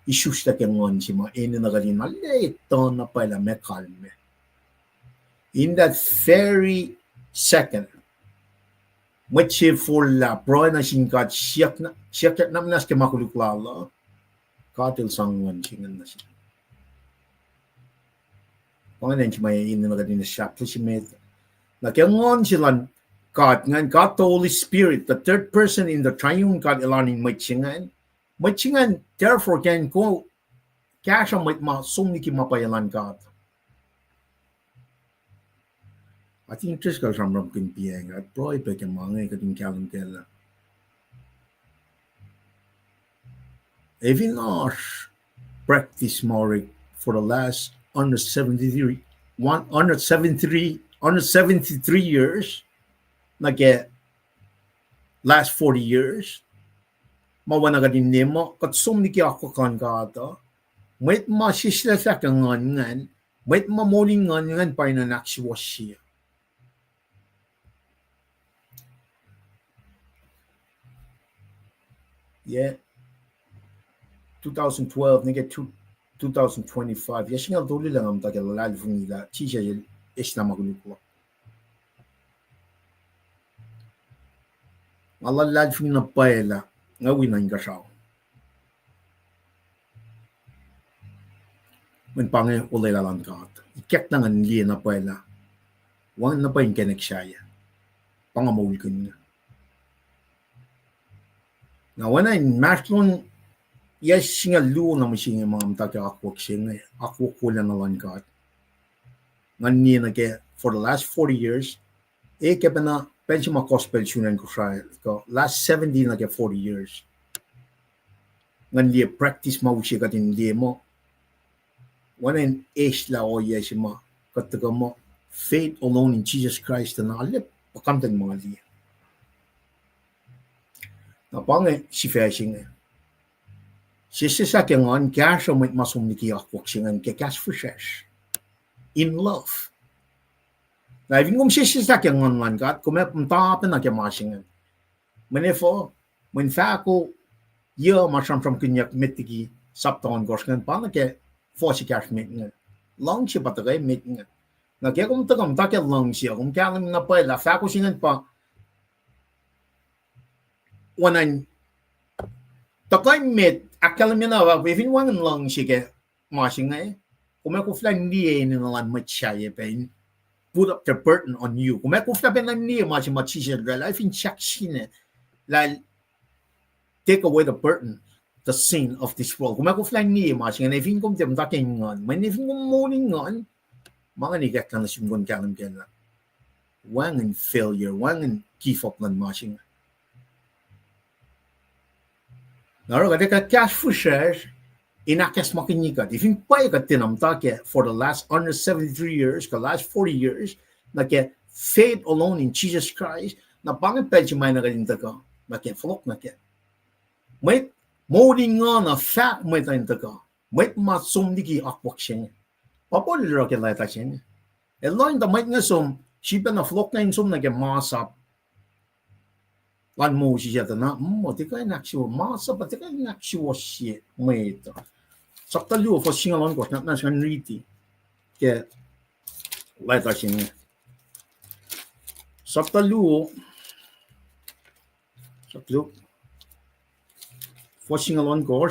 issues na ngun si ma enenu na galing malito na pala me kalme. In that very second, much for la pro na singkat siyak na nas ke makuluklala katil sangan singan na siya. Pangalan siya may enenu na galing na siya si met. Na kaya ngun silang God ngan God the Holy Spirit, the third person in the triune God ilanin machingan therefore can go kasha mit ma sumniki mapayalan God. I think this goes from kin piang at proy pe ke mange kating kalam kela. Even our practice more for the last 173 years like last 40 years mawana ka din nemo kat sumniki ako kan kata mwet ma fisrasr ngun mwet ma moul ngun pa na aksuwosyye. Yeah 2012 nige 2025 yasingal duli lang am tagal lalal nila chicha isna magulukwa malalal na paela ngawin ang kasaw. When pange ulay lalang kat. Ikyak na nga liya na pala. Wang na pa yung koneyukyak. Pangamoul ko niya. Na wana yung maslon yes singa lulu na masinga mga mtaka akwosyang akwosyalla na lang kat. Ngan niya na kaya for the last 40 years kaya na pensi ma gospel sunan ko siya ko last 70 na kaya 40 years ngan liya practice ma usya katin liya mo wanen la o yes ma kataga mo faith alone in Jesus Christ na alip pakamtan mga liya na pange si fashion fisrasr ngun kasha mit masumniki akwosyang ke fisrasr in love. Na even kung fisrasr ngun kat kume pumtapen na kaya masingan menefo when ako yo masam kunyak metigi sapton gorskan pa na ke fosi cash meeting long siya patagay meeting na kaya kung tagam takya long siya kung kaya na pa la ako singan pa wanan takay met akala mi na wa even wangan long siya ke masingan kume ko flan hindi na lan matchaya pain put up the burden on you. Kung may kufta ben ni machi life in shine like take away the burden, the sin of this world. Kung may kufta ni machi nga ifin kum tem taking ngun, may ifin kum morning ngun, mga nigat lang na sumgon kalam kena. Wang in failure, wang in give up lan machi. Naro ka cash for shares. Inakas makinikat. If in pay ka tinamtake for the last 173 years, the last 40 years, na ke faith alone in Jesus Christ, na pangit pedyo may nagalinta ka, na ke flok na ke. May molding nga na fact may talinta ka, may matsumdiki aksuwoshsye. Papolira ke laita siya. Eloin da may nga sum, siya na flok na insum na ke masap. Lan mo siya na, tika masap, tika aksuwoshsye, Mwet. Sabtalu for singalon ko na siya nriti. Kaya, laita siya. Sabtalu for singalon ko,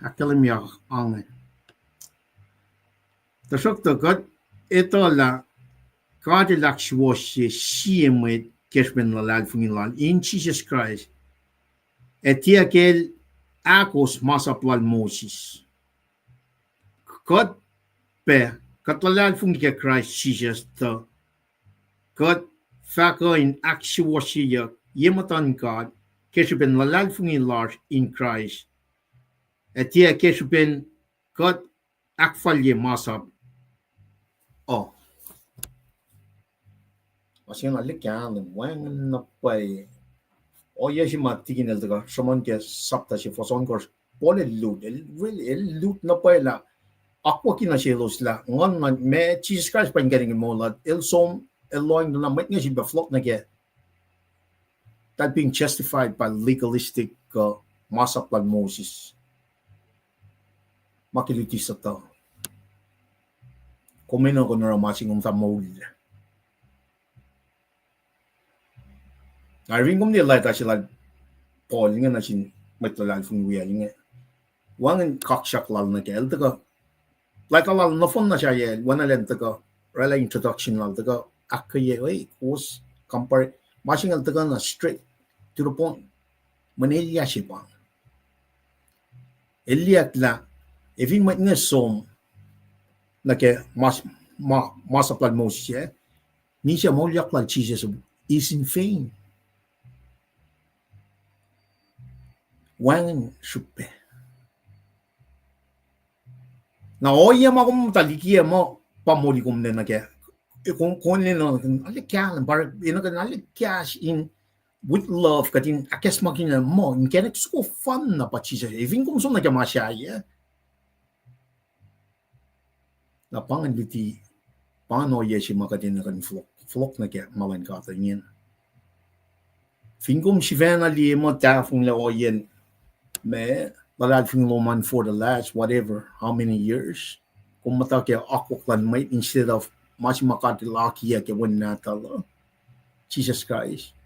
akalimya ang. Tusruktu kat, ito la, aksuwoshsye siya Mwet kesben lalal fungilan in Jesus Christ. Etia kel akos masaplal Moses. Kat pe katlalal fungi Christ Jesus to. Kat faka in aksuwoshsye yematan God kesben lalal fungilar in Christ. Etia kesben kat akfalye masap. Oh. Masih nak lihat wang napai. Oh ya si mati kini tu kan, seman ke sabta si fason kors boleh loot, really loot napai lah. Aku kina si los lah, ngun me Jesus Christ pengering moul, som eloing na met nga si beflok na ke. That being justified by legalistic masaplan Moses. Makiliti sa to. Kumino ko na masing moul. Ring kum dia lai ta sila Paul nga na sin matlalal fung wiya nga. Wang kakshak lal na kel ta ka. Like alal no fon na siya ye, wana len ta ka. Rela introduction lal ta ka. Akye oi kowos compare masing al ta ka na straight to the point. Manilya siya pa. Eliak la evin mat nga som na ke masaplan Moses ye. Ni siya moul yak lal Jesus is in vain. Wang supe. Na oayapa kum talikia mo pamoli kum na kaya. Kung nino alikyan par ino kan alikyash in with love katin akes makina mo in kaya ko fun na pachisa. Even kung sum na kaya masyaya. Na pangan biti pano yeshi makatin na kan flok na kaya malan kata niyan. Fingum shivena li mo tafung la oyen. Me, balad fing loman for the last whatever, how many years? Kung matake akuklan may instead of mas makatilaki ke when natal Jesus Christ.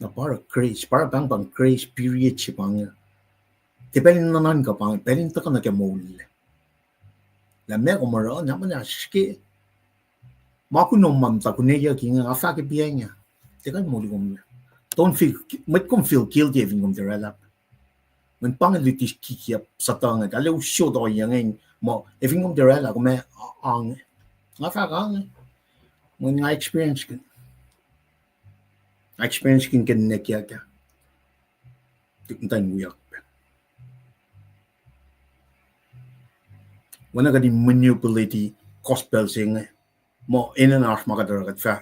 Na para grace, para bang grace period si pang. Depending na nan ka pang, depending ta ka na ke moul. La me ko mara na man aske. Makunom mam ta koneyukyak nga afa ke pianya. Teka moul ko. Don't feel, might come feel guilty if you come to relap. When pangalutis kikiap sa tangan, alaw show do yang mo if you come to relap, kung ang ngafakang when I experience kin koneyukyak. Tikintay nguyak. Wana ka di manipulate gospel sing mo enenu makadaragat fa.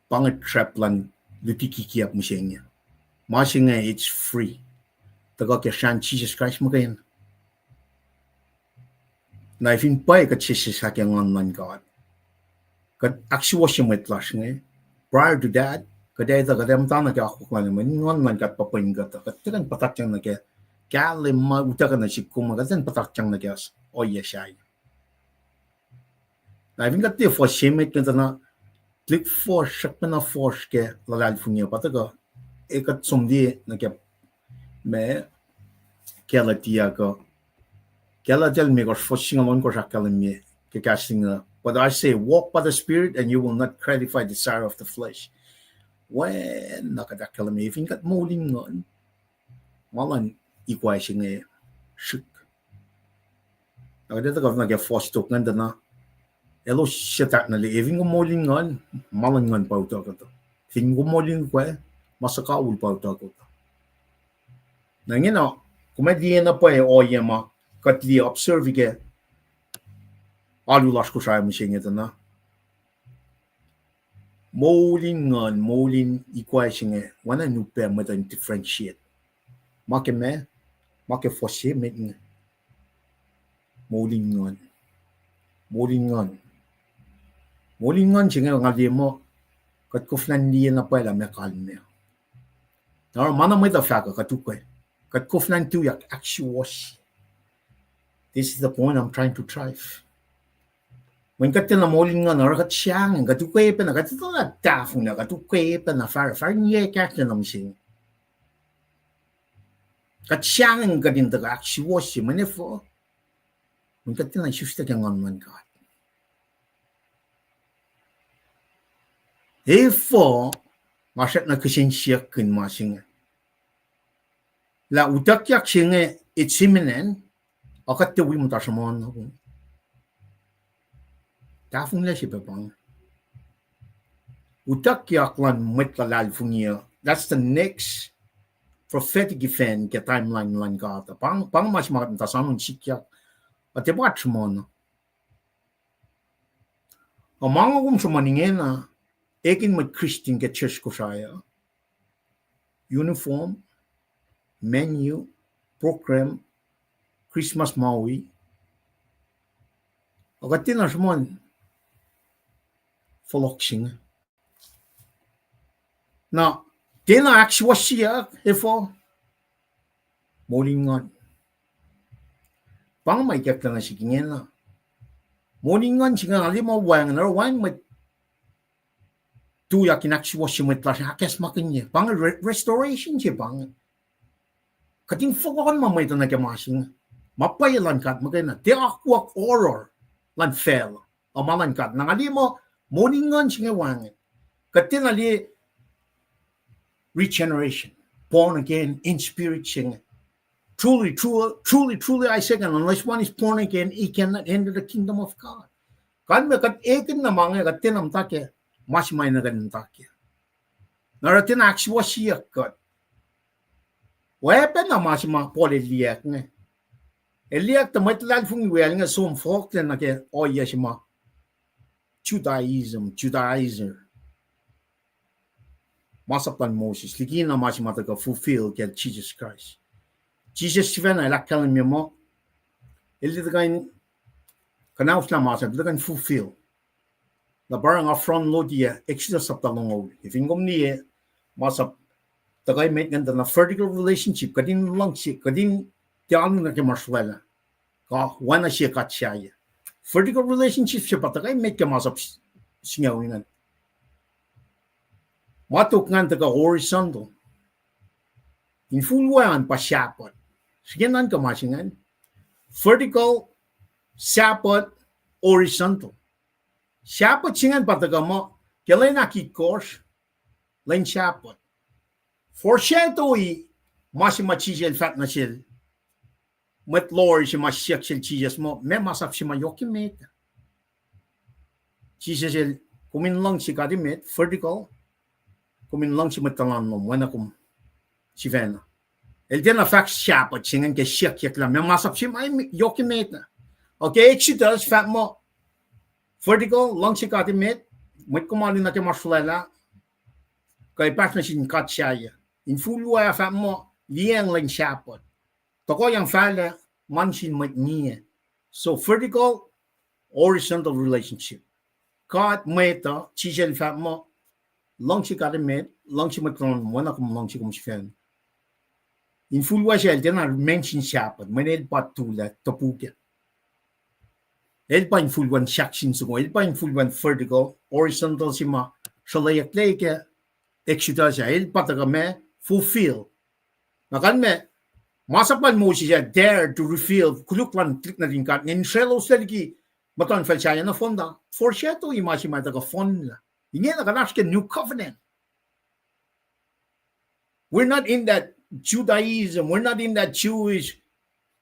Pangat trap lang lutikikiap mo siya niya. Masing nga it's free. Taga kaya siya Jesus Christ mo kayan. Na ifin pa ikat siya sa kaya ngun God. Kat aksuwoshsye mo itlash nga. Prior to that, kadaya matana kaya ako kala naman, ngun kat papayin ka. Kat tigan patakyang na kaya, kaya lima utakan na si kuma, kat tigan patakyang na kaya oya siya. Na ifin kat tiyo for shemit ka na, click for shakman na force ke lalal funya pataga ekat somdi na kya me kya latia ka Galatia me gosh fishing along gosh akalim ke casting. But I say, walk by the Spirit, and you will not gratify the desire of the flesh. When nakadakalam even got mouling ngun, malan equation shuk. Nakadata gov na get forced to na. Elo siya na li even go mouling ngun, malan ngun pa uto ko to. Ting go mouling ko masakaul pa uto ko to. Nangina, kumediya na pa oayapa katli observe ke alulash ko siya machine ito na. Moulin equation wana nu permet en differentiate. Make Fhsracsr met moulin singa ngali mo kat kofnan liye na pa la me kalme. Na mana mo da faka katukwe. Kat kofnan tuyak aksuwoshsye. This is the point I'm trying to drive. When kutena moulin ngun or katyang katukwe pa na katuna tafung na katukwe pa na far liyekowosyang na namsing. Katyang kadin da aksuwoshsye manefo. When kutena shufta kang ngun God. Therefore, masyat na kasensya kun masing. La utakyak singe it's imminent. Akat tawi mo tasamon ako. Tafung la siya pang. Utakyak lan Mwet fungiya. That's the next prophetic event ke timeline lan kata. Pang mas makat tasamon sikyak. At ibat samon. Amang akong sumaningin na ekin met Christian ke church ko saya. Uniform, menu, program, Christmas maui. Agatin na samon Fhsracsr. Na tena aksuwosyye efo molingan. Pang may kyak na sikingen na. Molingan singa ali mo wang na wang met tuyak aksuwosyye met las akes makinye. Pang restoration siya pang. Kating fogon mamay to na kemasing. Mapayalan kat magana. Te akwak horror lan fel. Amalan kat nang ali mo molingan singa wang. Katin ali regeneration, born again in spirit singa. Truly, I say, unless one is born again, he cannot enter the kingdom of God. Kan me kat ekin na mga kat tinam take, mas may na ganin take. Naratin aksuwosyye kat. Wepen na mas ma poliliyak nga. Eliyak ta matlal fung wel nga som folk na ke oayapa Judaizer. Masapan Moses, ligi na mas mataga fulfill ke Jesus Christ. Jesus siya na ilakal niya mo. Ili tagayin kanaw na masap, tagayin fulfill. Na barang afron lo diya, Exodus sa talong if ingom niya, masap, tagay may ganda na vertical relationship, kadin lang siya, kadin tiyan na kemarsuela. Ka, wana siya katsaya. Vertical relationship siya pa, tagay may kemasap singawingan. Matuk nga taga horizontal. Infuluan pa siyapot. Sige nan kamasingan. Vertical, siyapot, horizontal. Siyapot singan pataga mo, kailan nakikos, lain siyapot. Foreshadowy, masimachijel fat na siya. Met Lord si masyak siya Jesus mo, may masap si mayokimet. Jesus siya, kuminlang si kadimet, vertical, kuminlang si matalan mo, wana kum si Vena. El din na fax siyapot singan ke siyak lang, may masap si mayokimet na. Okay, Exodus, fat mo, vertical, lang si kadimet, met kumalin na ke marsulela, kay pas na sin katsaya. In fulwa fat mo, liang lang siyapot. Toko yang fala, mansin met niya. So vertical, horizontal relationship. God meta, chisel fat mo, lang si kadimet, lang si matron, wana kum lang si kumsifen. In fulwa siya, el na mention siyapot, manel patula, tapuka. El pa in fulwan shakshin sumo, el pa in fulwan vertical, horizontal si ma, shalayak leke, Exodus siya, el pataga me, fulfill. Nakan me, Masapan mo siya dare to reveal koluk lan klik na din kat nin shelos lagi maton fel siya na fonda for siya to imagine ka fond la. Ingin na kanash ke new covenant. We're not in that Judaism. We're not in that Jewish.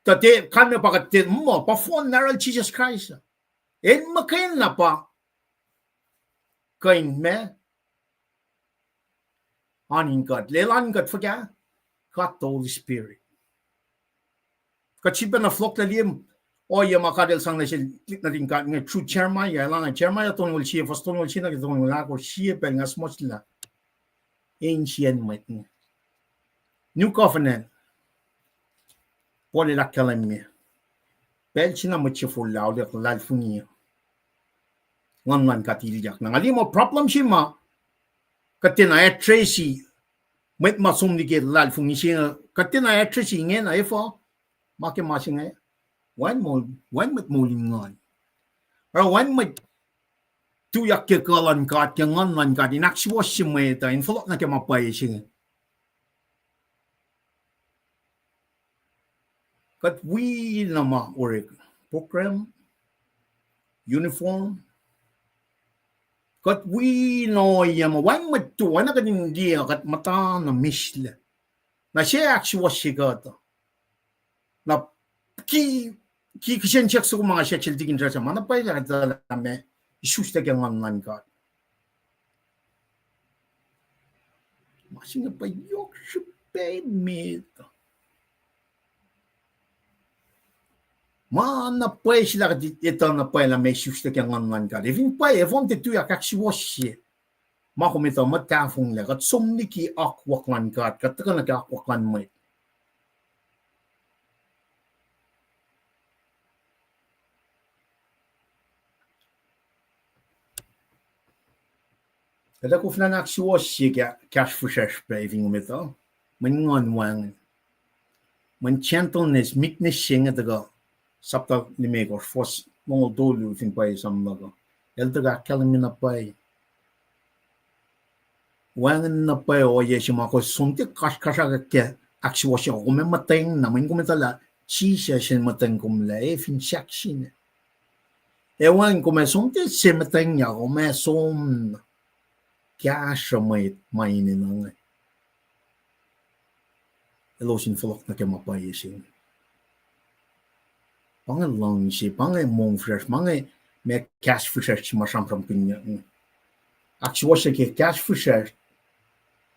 Tate kami pakatit mo pa fond naral Jesus Christ. En makain na pa kain me anin kat lelan kat fagya kat the Holy Spirit. Kachipa na flok na liem o ya makadel sang na siya klik na din kat nga true chairman ya lang chairman ya tong siya first tong siya na tong nga ko siya pel nga smos la ancient Mwet New Covenant pole la kalam me pel china mo che full la de la funi ngun katilyak na ngali mo problem siya ma katina ya Tracy Mwet masum ni ke la funi siya katina ya Tracy ngen ay fo make masing ay one met moulin ngun or one met tu yak ke kalan kat ke ngun kat in Ahksuwoshsye Mwet in follow na ke mapay siya kat we nama orek program uniform kat we no yama one met tu wana ka din dia kat mata na misla na siya Ahksuwoshsye kat na ki kishen check sa mga siya chiltigin sa mana pa ila me isus ta kang ngun kat masinga pa yok shupe mito mana pa sila ito na pa ila me isus ta kang ngun kat even pa evon te tu yak Ahksuwoshsye ma komito matafong la kat somni ki akwaklan kat kat ka na ka akwaklan Mwet kada ko fna Ahksuwoshsye ka fisrasr braving umito ngun wang gentleness meekness singa daga sapta limegor fos moul lulu fin pa sam daga el daga kalamina pa wang na pa o yeshima ko sunti kasha ke Ahksuwoshsye ko me mateng na min kumitala chi siya sin mateng kumla fin shakshin wang ko me sunti se mateng ya ko me som kya Mwet maini nang elosin folok na kemapay sing pangalong si pangay mong fresh mangay me cash fisrasr masam from pinya Ahksuwoshsye ke cash fisrasr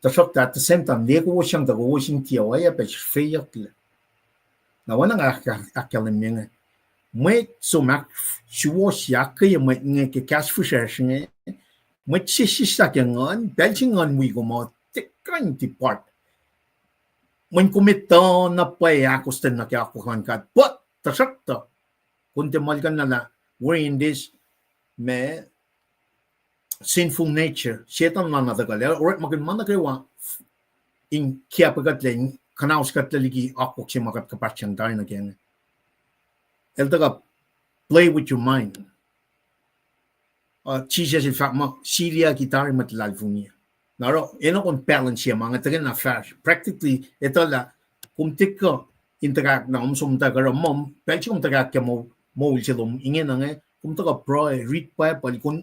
tusruktu at the same time liyekowosyang the oayapa oayapa srifeyukla na wana nga akalim nga Mwet so Ahksuwoshsye kaya Mwet nga ke cash fisrasr nga Mwet sisisa ke ngun belching ngun wi ko mo tikang ti part mun kumito na pa akusten na kya kuhan kat but tusruktu kunti malkan na we're in this me sinful nature setan na nadagal or magan managawa in kya pagatlen kanaus katligi akok si makat kapachang tayo na kyan el taga play with your mind Jesus in fact ma Syria guitar matlal funia naro eno kon balance siya mga taga na flash practically ito la kung tikko interact na umsum taga mom pelchi kung taga ke moul silum ingin na nga kung taga pro read pa pali kun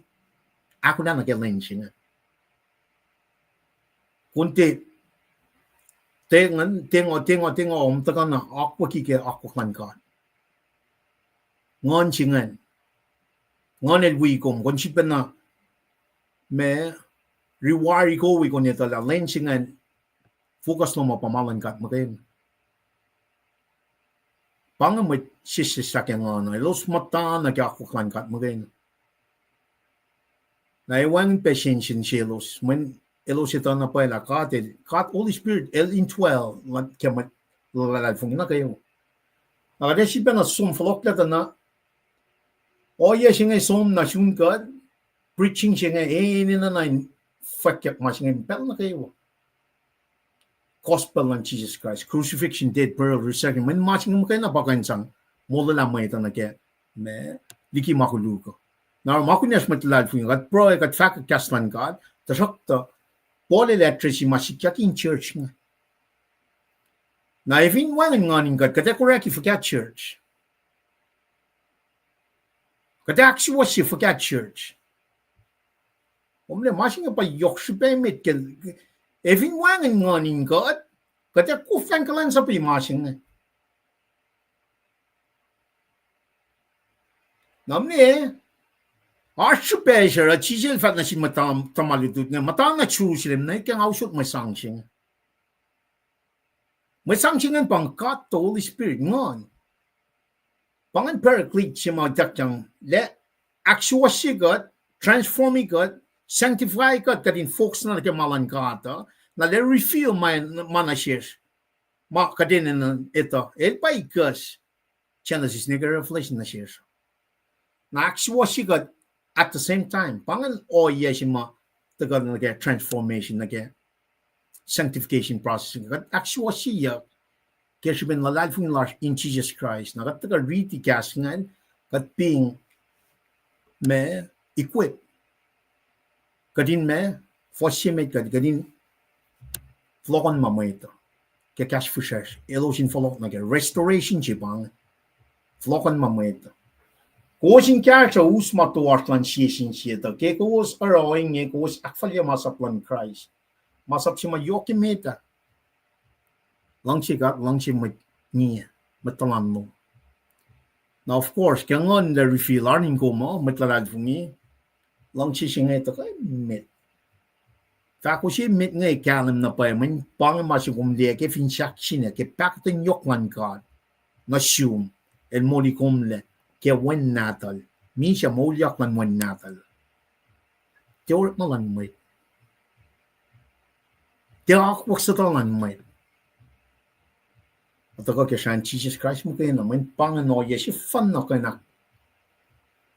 ako na nagelen siya kunti tengo taga na akwa kike akwa kan ka ngon chingan ngon el wi kom kon sipen na me reward ko wi kon ito la lensingan focus no mapamalan kat makin pang mo sisisa kang ano los mata na kya ko kan kat makin na iwan patience silos when elos ito na pa la kat Holy Spirit el in 12 lat kemat lalal fung na kayo agad sipen na sum flok la na oya singa som na shungkat preaching singa na nine fakyak masinga pel na kayo gospel ng Jesus Christ crucifixion death burial resurrection man masinga mo kayo na bakansang mola lamay ito na kaya me liki makuluko na makunyas matilad fun kat pro kat fakak kaslan kat tusruktu pole electricity masikyak in church nga Na even wangan nganin kat kata koreki forget church. Kata aksuwoshsye forget church. Omle masing pa yokshpe mit ke even wangan nganin kat kata kufan kalan sa pi masing. Namne Ahksuwoshsye chijel fat na si matam tamalutut nga matang na chusilem na ikang ausot may sangsing. May sangsing pang kat to Holy Spirit ngun. Pangan paraclete si mga takyang le aksuwoshsye kat, transforming kat, sanctify kat kadin folks na nakamalan kata na le refill manashes. Ma kadin na ito. Pa ikas. Genesis nega revelation na siya. Na aksuwoshsye kat at the same time, pangan oayapa ma tagal na transformation na sanctification process. Aksuwoshsye kaya siya ben lalal fung large in Jesus Christ. Na tagal riti kasingan kat being me equip. Kadin me fosyemet kadin flokon mamaito. Kaya kas fisrasr elosin flok na restoration jibang flokon mamaito. Kowos sa usma tuwarslan siyesin siyeta. Kaya kowos arawing niya kowos akfalya masaplan Christ. Masap siya mayoki meta. Lang siya niya. Matalan mo. Now of course, kaya ngun na refill arning ko mo, matlalad po niya. Lang siya nga ito kaya met. Kako siya met nga ikalim na pa yaman. Pangan masya kumliya kaya Fhsracsr-Galatia kaya pakatan yoklan ka. Nasyum. El moli kumle. Kaya wen natal. Misha moul yaklan wen natal. Teorik na lang Mwet. Teorik sa talan Mwet. At ako kaya siya Jesus Christ mo kayo naman panganoya siya fan na kayo na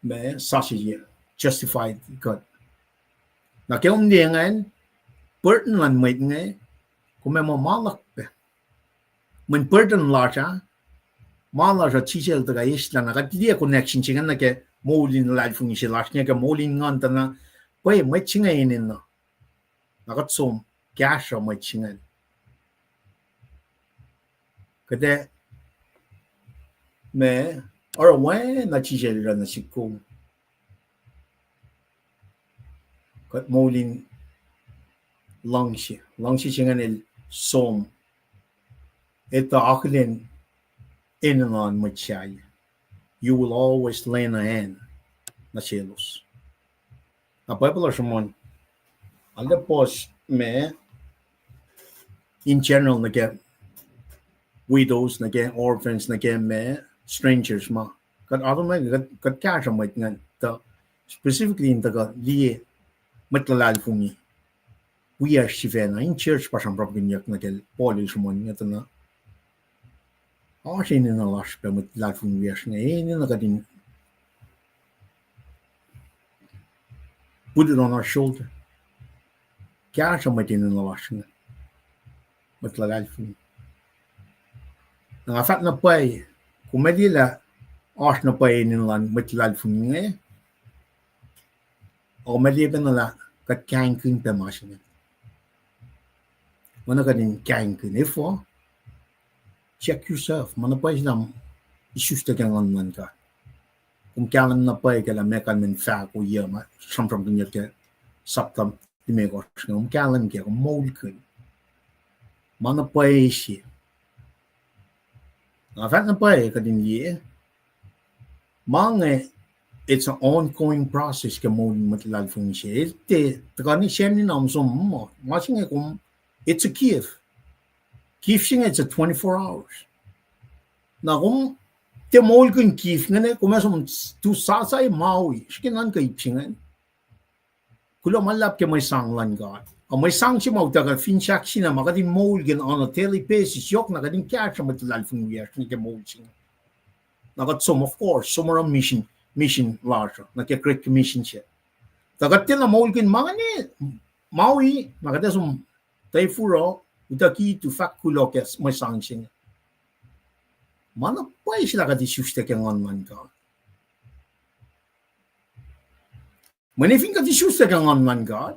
may sashi justified God. Na kaya umdiyangan burden lang Mwet nga kung may mamalak pa. When burden la siya Mala sa chisel taga isla na katidia connection chingan na ke moulin life ng silas niya ke moulin ngan ta na pay may chingainin no. Nakatsom kasha may chingan. Kade me arawan na chisel ra na sikong. Kat moulin langsi chingan el som. Ito aklin enenu Mwet. You will always lend a hand na cielos. Na Bible Ramon, alle pos me in general na get widows, na get orphans, na get me strangers ma. Kat other man kat kasha Mwet nga ta specifically in taga liye matlalal fungi. We are shivena in church pa siyang propinyak na get Polish Ramon nga na Siya na lash pa met laat van weer nga na kadin put it on our shoulder. Kaya siya met in na lash nga met laat van. Nangafat na pay kung medila as na pay nilan met laat van nga o medila na la kat kain kun pa mas nga. Wana kadin kain kun ifo. Check yourself. Mana pa islam isus ta kangan man ka. Kung kalam na pa kala mekan men fa ko yama samram dunya ke saptam dimego. Kung kalam ke moul kun. Mana pa isi. Afat na pa kadin ye. Mange it's an ongoing process ke moul matlal fung siya. Ite takani siya ni nam som mo. Masing kung it's a gift. Kifing it's a 24 hours. Na kung te moul kun kif ngane kung masom tu sasay maui shkinan kay pingan. Kulo malap ke may sanglan God. O may sang si mau taga Fhsracsr-Galatia na makadin moul gen on a daily basis yok na kadin catch ang matlal fung years ni ke moul sing. Nakat some of course sumara mission large na ke great commission siya. Tagat tila moul gen mga ni maui makadasum tayfuro utaki tu fak kulo ke may sang sing. Mana pa sila ka disustek yang man ka. Manifing ka disustek yang man ka.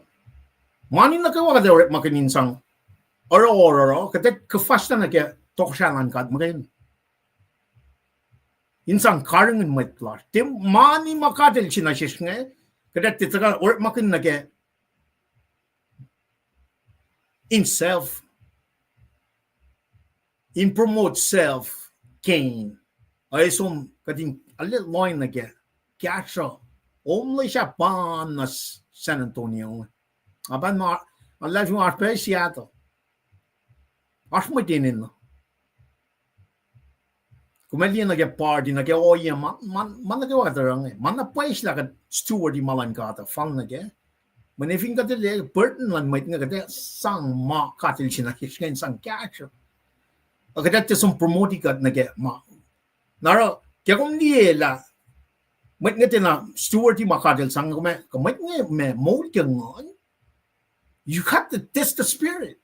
Manin na kawa ka dawet makaninsang oro kate kafasta na ke toksalan kat mgen insan karengin metlar tem mani makatel china shishne kadat titaga or makin nage in self in promote self gain ay som kading alle loin nage kasha only siya pan na San Antonio aban ma Allah yung arpe Seattle asmo tinin no kumali na ge party na ge oya man na ge waterang man na place la ka steward di malan kata fal na ge man if inga de burden lan might nga de sang ma katil sina hisken sang catch aga de some promoting kat na ge ma naro ke kom die la might nga de na steward di makatil sang ko might nga me moul ke ngun you have to test the spirit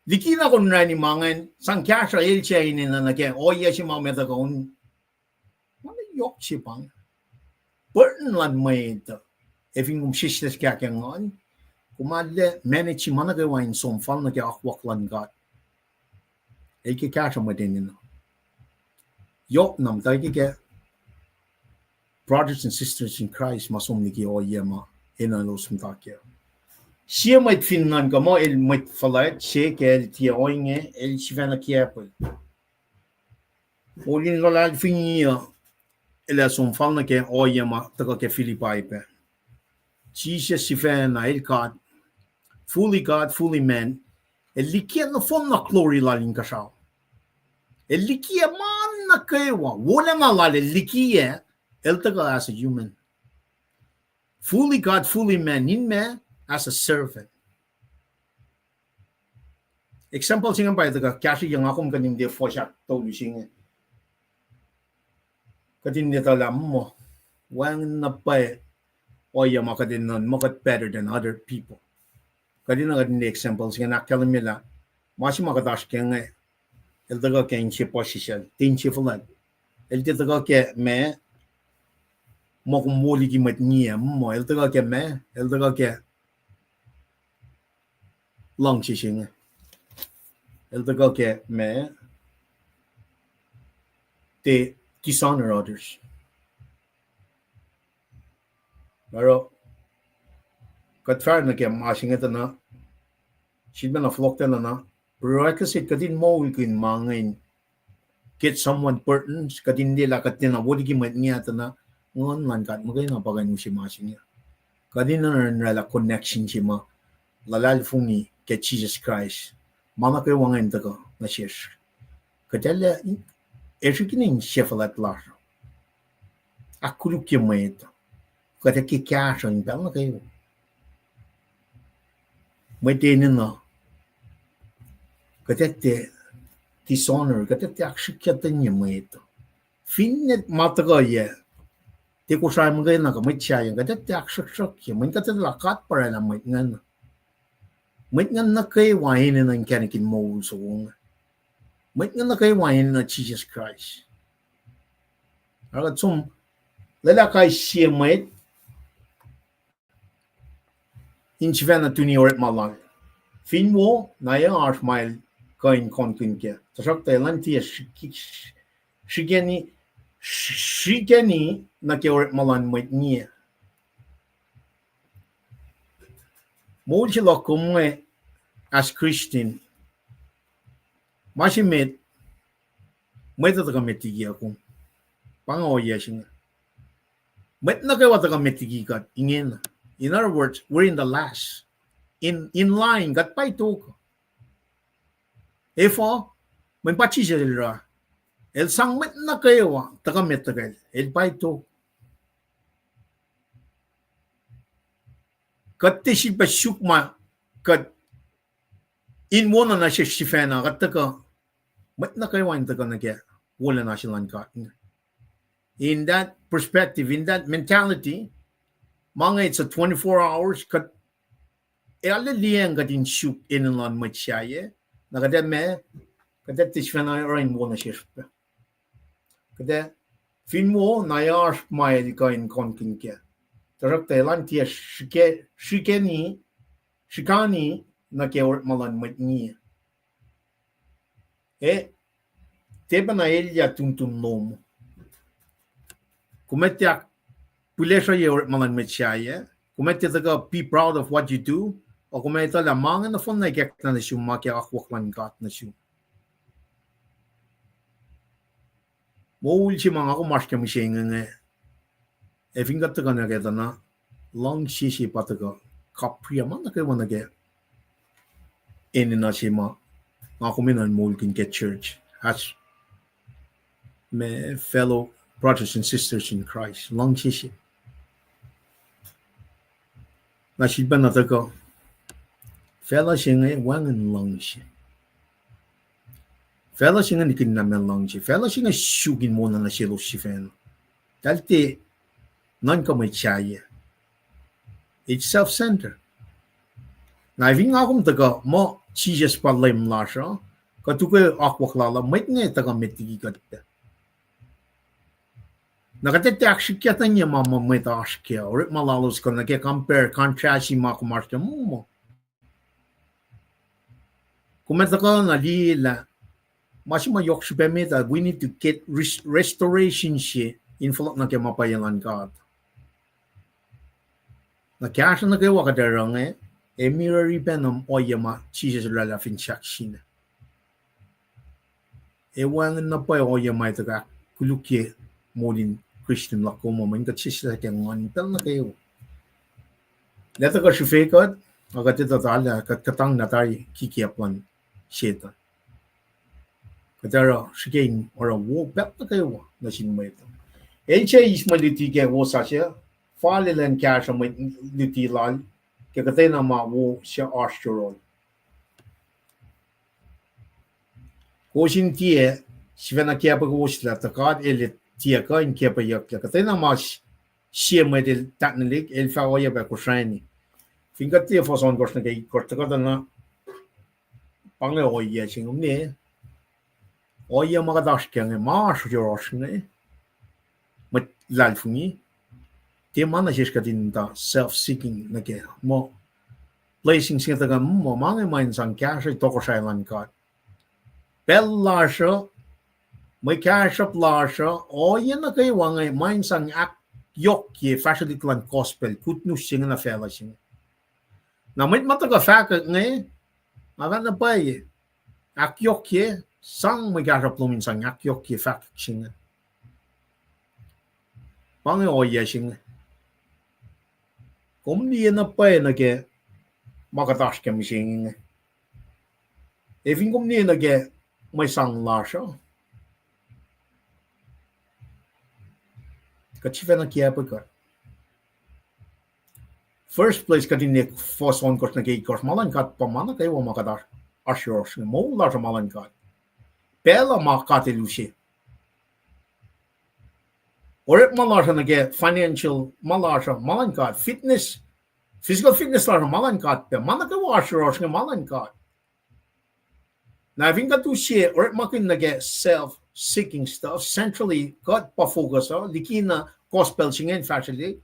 Likina kon rani mangan sang kasha ilche inin na nage oya si mameta kon mana yok si pang burden lan may ito if yung shishles kya kya ngon kumadle manage mana gawa in som fal na kya akwak lan gat eki kasha mo din ino yok nam tayo kya brothers and sisters in Christ masom niki oya ma enenu sumtakya Siya might finnan ka mo, el might falat, siya kaya tiya oinge, el sivana kiapol. Olin lalad finniya, el asum falna kaya oayama, taka kaya Philippi pa. Jesus sivana, el God, fully man, el likia na fon na glory lalin kasaw. El likia man na kaywa, wala na lal, el likia, el taka as a human. Fully God, fully man, in me, as a servant. Example singa ba ito ka kasi yung akong kaning de Fhsracsr-Galatia singa. Kadin nito alam mo wang napay oya makadin non makat better than other people. Kadin na kadin example singa nakalam nila masi makatash kaya nga el taga kaya yung position tin chifulan. El taga kaya me mo kumuli kimat niya mo el taga kaya me el taga kaya long chishing el taga ke me te dishonor others pero katfar na ke masing ito na shidman na flokta na prerequisite kadin moul kin mangin get someone pertinent kadin nila katin na wodi kimat niya ito na ngun man kat magay na pagan si masing niya kadin na nala connection si ma lalal fungi ke Jesus Christ mama ke wangan tako na shish kadala eşikinin şefalat lar akuluk yemayet kata ki kashan bana kayo metenin na kata te dishonor kata te aksuwosyalla yemayet finnet mataga ye te ko sa mga na ka mitya kata te aksuwosyalla man kata lakat para na ngan Mwet nga na kay wahin na ng kanikin moul so Mwet nga na kay wahin na Jesus Christ. Agat sum lalakay siya mwet inchivana tuni oret malang. Fin mo na yung arshmail kain koneyukyak. Tasak tayo lang tiya shigeni na kay oret malang mwet niya. Moul sila kumwe as Christian. Masimit, may tatagamitigi akong pangoya siya. May nakawatagamitigi kat ingin. In other words, we're in the last. In line, kat pa ito ko. Efo, may pachi siya lira. El sang met na kayo, tagamit tagay. El pa ito. Kat te si pasukma kat in mona na siya sifena kat taka mat na kayo ang taka na kaya wala na silang kat. In that perspective, in that mentality, mga it's a 24 hours kat aliliyang katin shuk inan mat siya ye na kada me kada te sifena rin mona siya. Kada fin mo na yar may kain konkin kaya. Tarak Thailand tia shikani na ke orit malan Mwet ni. Teba na elia tuntun nomo. Kumetyak pulesha ye orit malan Mwet siya. Kumetya taga be proud of what you do. O kumetya la mangan na fon na gekta na siya makya akwaklan kat na siya. Moul si mga ako maske mishenga finga taga na keta na long sisi pataga kapria man na kayo na ke enenu si ma ako minan moul kin get church as my fellow brothers and sisters in Christ long sisi na si ba na taga fella singa wangan long si fella singa ni kin namen long si fella singa shugin mo na silo si fen dalti nan ka may chaya it's self-centered na ving akom taga mo Jesus palim la siya katukoy akwaklala may nga taga metigigat nakatetak sikyatan niya mama may taskya or malalos ko nagke-compare contrast si mga kumarasya mo kumenta ka na lila mas mayok si pemeta we need to get restoration siya in falak na kaya mapayalan ka na kaya na kayo wakadarang mirror penam oayapa Jesus lalafin shaksina wangan na pa oayapa ito ka koluk molin Christian lako mo man katsisa kaya ngun pel na kayo leto ka srifeyukla agat ito tala katang natay kikiapan siya katara siking or a wo pel na kayo na sinumay ito isma liti kaya wo sasya falilan kaya siya may liti lal kaya kutena ma wo siya arshurol kosin tiye sivena kaya pag-uusla takad elit tiya ka in kaya payak kutena ma siya may del taknalik elfa oayapa kusrani fingat tiya foson kors na kaya kors takad na pangay oaya singum ni oaya makadash kaya nga maashuros nga mat lalfungi tiya mana siya katin ta self-seeking na kaya mo placing siya taga mo mga main sang kaya siya toko siya ilan ka pel la siya may kaya siya pla siya oaya na kayo wangay main sang aksuwoshsye fisrasr gospel kutnus siya na fela siya na may mataga fakak nga maga na pa aksuwoshsye sang may kaya siya plumin sang aksuwoshsye fakak siya pangay oaya siya kung niya na pa na kaya makatash kami siya fin kung niya na kaya may sang la siya kachifa na kaya pa ka first place katinik foson kors na kaya kors malankat pa mana kayo makatash assuros moul la siya malankat pela makatilu siya or malasha na kaya financial malasha malankat fitness physical fitness la malankat pe mana kayo assuros nga malankat na vinga tu siya or makin na kaya self-seeking stuff centrally God pa-focus likina gospel siya factually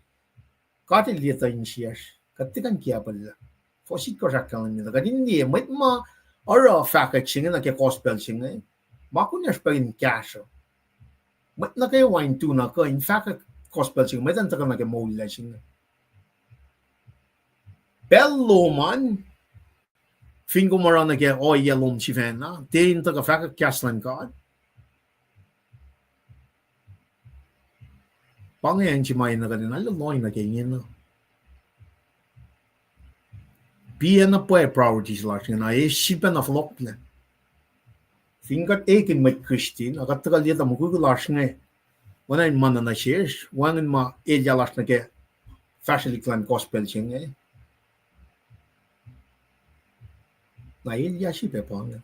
katil dito yung siya katikan kaya pala fosit ko siya kalan nila kasi hindi may ma or fact siya na kaya gospel siya makunyas pa rin cash mat na kayo wine tuna ka in fact gospel siya may tanta ka na kaya moul la siya bello man fingo mara na kaya yellow si fena din ta ka fact kaslan ka pangayan si may na kanina loloy na kaya yun biya na po priorities la siya na sipa na flop na fingat ekin may Christian agat tagal dito mo kukulas nga wana yung mana na siya wangan ma elyalas na kaya fisrasr gospel siya nga na elya siya pa nga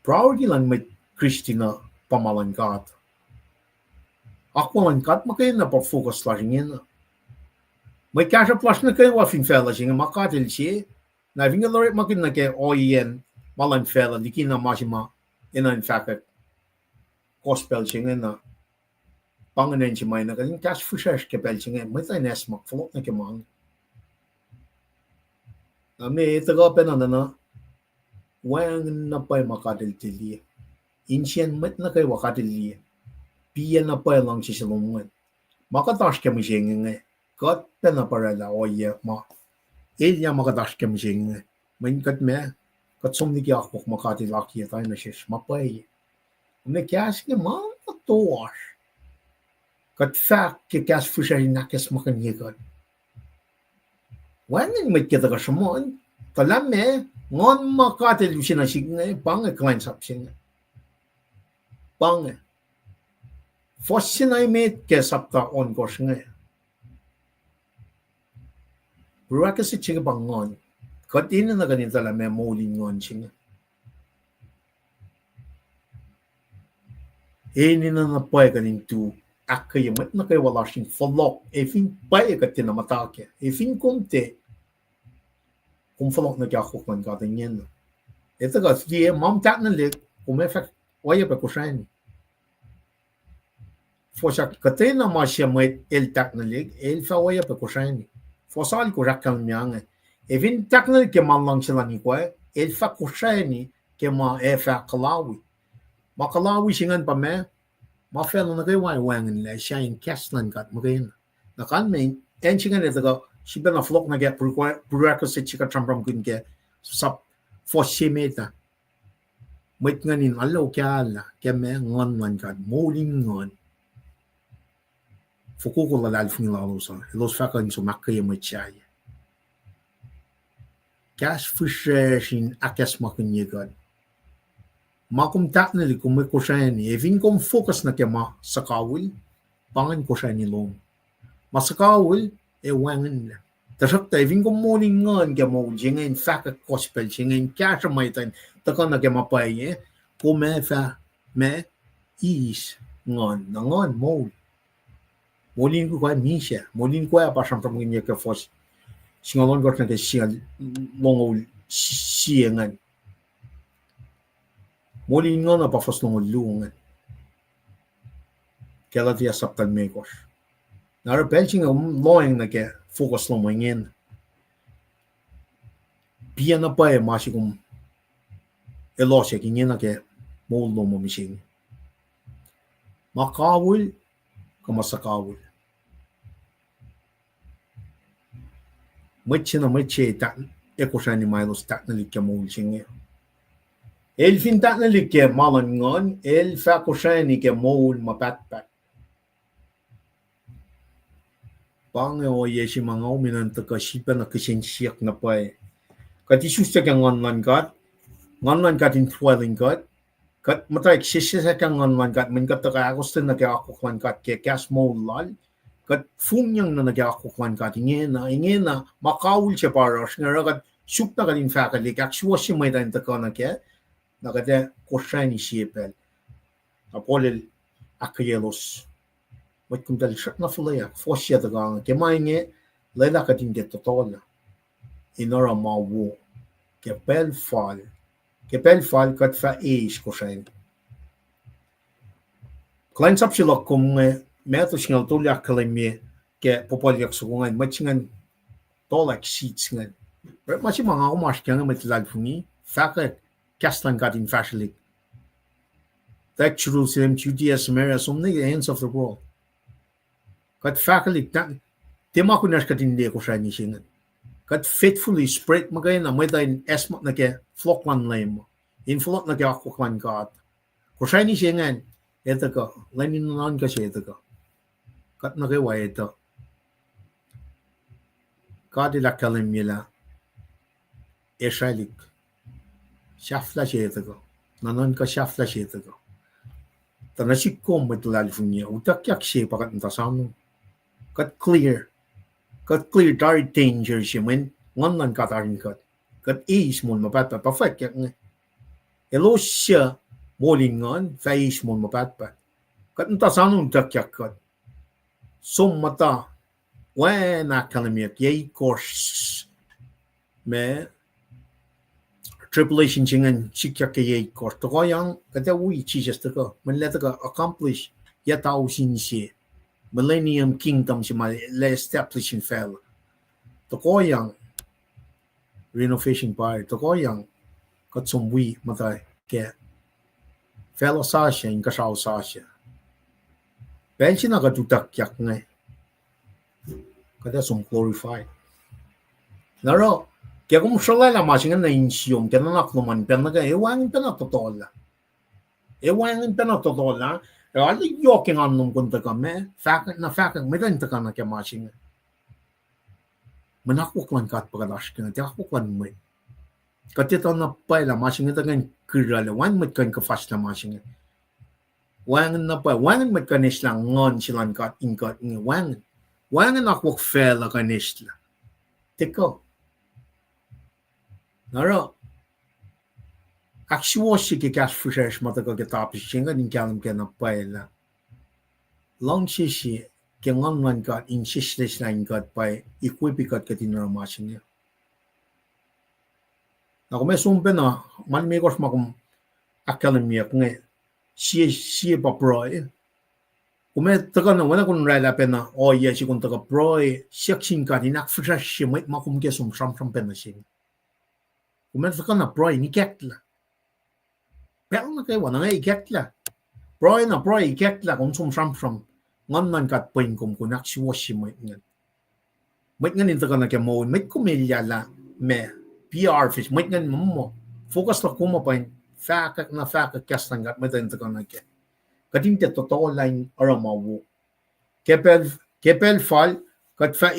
priority lang may Christian na pamalangkat ako malangkat makayin na pa-focus la siya may kasha plus na kayo wafing fella siya makatil siya na vinga lori makin na kaya oyen malang fella di kina masima ina in fact gospel siya na panganen siya may na kasi cash fisrasr kapel siya may tayo nesmak flot na kimang Ame ito ka penana wang na pa makadil tili. Insyan met na kay wakadili. Piyan na pa lang si salungan. Makatash ka mising kat penaparala oye ma. Ilya makatash ka mising. Main kat me kat somni ki akok makadilaki tayo na siya mapay. Ame kias ki ma matosh. Kat fak ki kias fushay nakes makanyikan. Wanin met kita ka samon. Talam me ngon makadil sinasig nga bang klein sapsing. Bang Fossinay met ke sapta on gosh nga. Burakasi chiga bangon. Katina na ganito la me moulin ngon chinga. Eni na napay ganintu akayamat na kay wala siyang falok. Efin pay katina matake. Efin kumte. Kung falok na kya kukman katin yan. Ito ka, sige, mam tak na lik. Kumefek, oayapa kushani. Fhsracsr kutena masya Mwet el taknalik el fa oayapa kushani. Fhsal ko rakalmyang. Evin taknalik ke manlang sila ni kwa el fa kushani ke ma e fa kalawi. Ma kalawi singan pa me ma fel na kay wangin la shayin kaslan kat magayin. Nakan me en singan ito ka siya na flok na get prerequisite chika trampram kun ke sap Fhsracsr meta. Mwet nganin alaw kya ala ke me ngun man kat moulin ngun. Fukukula lalfung lalusa. Los fakan so makaya machaya. Kas fisrasr akas makanyikan. Makum taknali kung may kusyani. Evin kung focus na kaya ma sakawil. Pangan kusyani long. Masakawil wangan na. Tasakta evin kung morning ngun kaya mo jingin faka gospel jingin kasa maitan. Taka na kaya mapaya. Kung may fa may is ngun. Ngun moul. Molin ko kaya misya. Molin ko kaya pasang pamangin niya ka fos. Singalon ko na kaya siya longol siyangan. Molin nga na pa fos longol lungan. Kaya tiya saptan mekos. Narapel siya loyang na kaya focus lang mangin. Piya na pa masih kung elosya kinyan na kaya moul lo mo mising. Makawul kamasakawul. Mwet na mwet tak ekosya ni Milos tak na likya moul siya. El fin tak na likya malan ngon, el fa kosya ni kya moul mapatpat. Pange o yeshi mga uminan taka sipa na kisensiyak na pa Kat isusya kya ngon lan kat in twelling kat. Kat matay kisisya kya ngon lan kat, min kat taka akostin na kya akok lan kat kya kas moul lal. Kat funyang na nagyakukwan kat ingin na makawul siya paras nga kat sukta ka din fakalik Ahksuwoshsye may tayo taka na kya nakata kosya ni siyepel apolel akayelos mat kung dali siya na fulayak Fhsracsr taka nga kya mahingi layla ka din kya totola inara mawo kya pelfal kat fa kosya Klein sapsilok kung meto singal tulyak kalimye ke popolyak sukungan machingan tolak seats ngan. Masih mga umas kaya nga matilal fungi faka kastan katin fashlik. Tak Jerusalem, Judea, Samaria, somni the ends of the world. Kat fakalik tema kunas katin liyekowosyang singan. Kat faithfully spread magay na may dahin esmat na ke floklan lay mo. Inflok na ke akuklan kat. Kowosyang singan ito ka, lainin nanan kasi ito ka. Kat na kayo ito. Kadilak kalim nila. Esralik. Shafla siya ito ka. Nanan ka shafla siya ito ka. Tanasik ko matulalifun niya. Utakyak siya pakat ntasano. Kat clear. Dari danger siya. Ngan lang katarin kat. Kat is mo mapatpat. Perfect. Elo siya. Molingan, fais mo mapatpat. Kat ntasano utakyak kat. Sumata, wena kalimyak, yay course me tribulation jingan sikyak yay course. Tako yang kata wi Jesus tako, manleta ka accomplish yatao sinsi, millennium kingdom si ma le establishing fell. Tako yang renovation by to go young got some we mata ke Fhsracsr-Galatia in kasrel. Benchina got to tak yak ngay. Kada some glorified. Naro kaya kung shalala masingan na insyong kaya nakluman pena ka ewang pena totola. Ewang pena totola. Ali yoking anong kunta kami. Fakat may renta ka na kaya masingan. Manakuklan ka at pagalash ka na. Tiakuklan mo. Katito na pala masingan tagan kirala. Wan mat kan ka fast na masingan. Wangan na pa. Wangan mat kanis lang ngun silang kat ingat nga wangan. Wangan akwak fela kanis lang. Tiko. Naro Ahksuwoshsye ke kasrel mata ka tapos singa din kalam ka na pala. Long sisi ke ngun ka insistless na ingat pa equipikat ka tinaramasin niya. Ako may sumpe na manmikos makum akademia kung siya pa proy. Kung may taga na wala kung rala pa na si kung taga proy siya ka din fisrasr may makum kaya sumsam pa na siya. Kumensa ka na proy ni kekla. Pero na kayo na nga ikekla. Proy ikekla kung sumsam ngan man kat poin kum kun aksuwoshsye mo ngan. Mo ngan inta ka na kaya moul may kumilya la me PR fish mo ngan mo. Focus na kuma pa fakak kastan gat mo inta ka na kaya. Kadin te totoo line aramawo. Kepel fal kat fa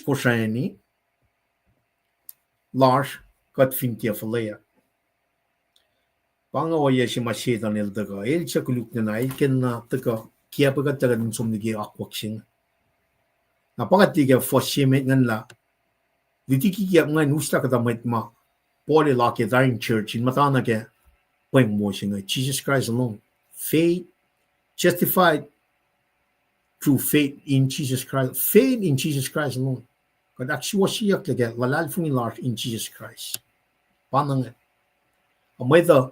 ko shani. Lars kat fintia falaya. Pangawa si masyeta nil taga. Sa koluk na ken na taga kaya pagat taga ng sumnigi aksuwosyang. Napakatiga Fhsracsr ngan la. Ditiki kaya nga nusta katamit ma. Poli laki daring church in matana kaya pweng mo siya Jesus Christ alone. Faith justified through faith in Jesus Christ. Faith in Jesus Christ alone. Kad aksuwosyyak kaya lalal fung ilar in Jesus Christ. Panang amay da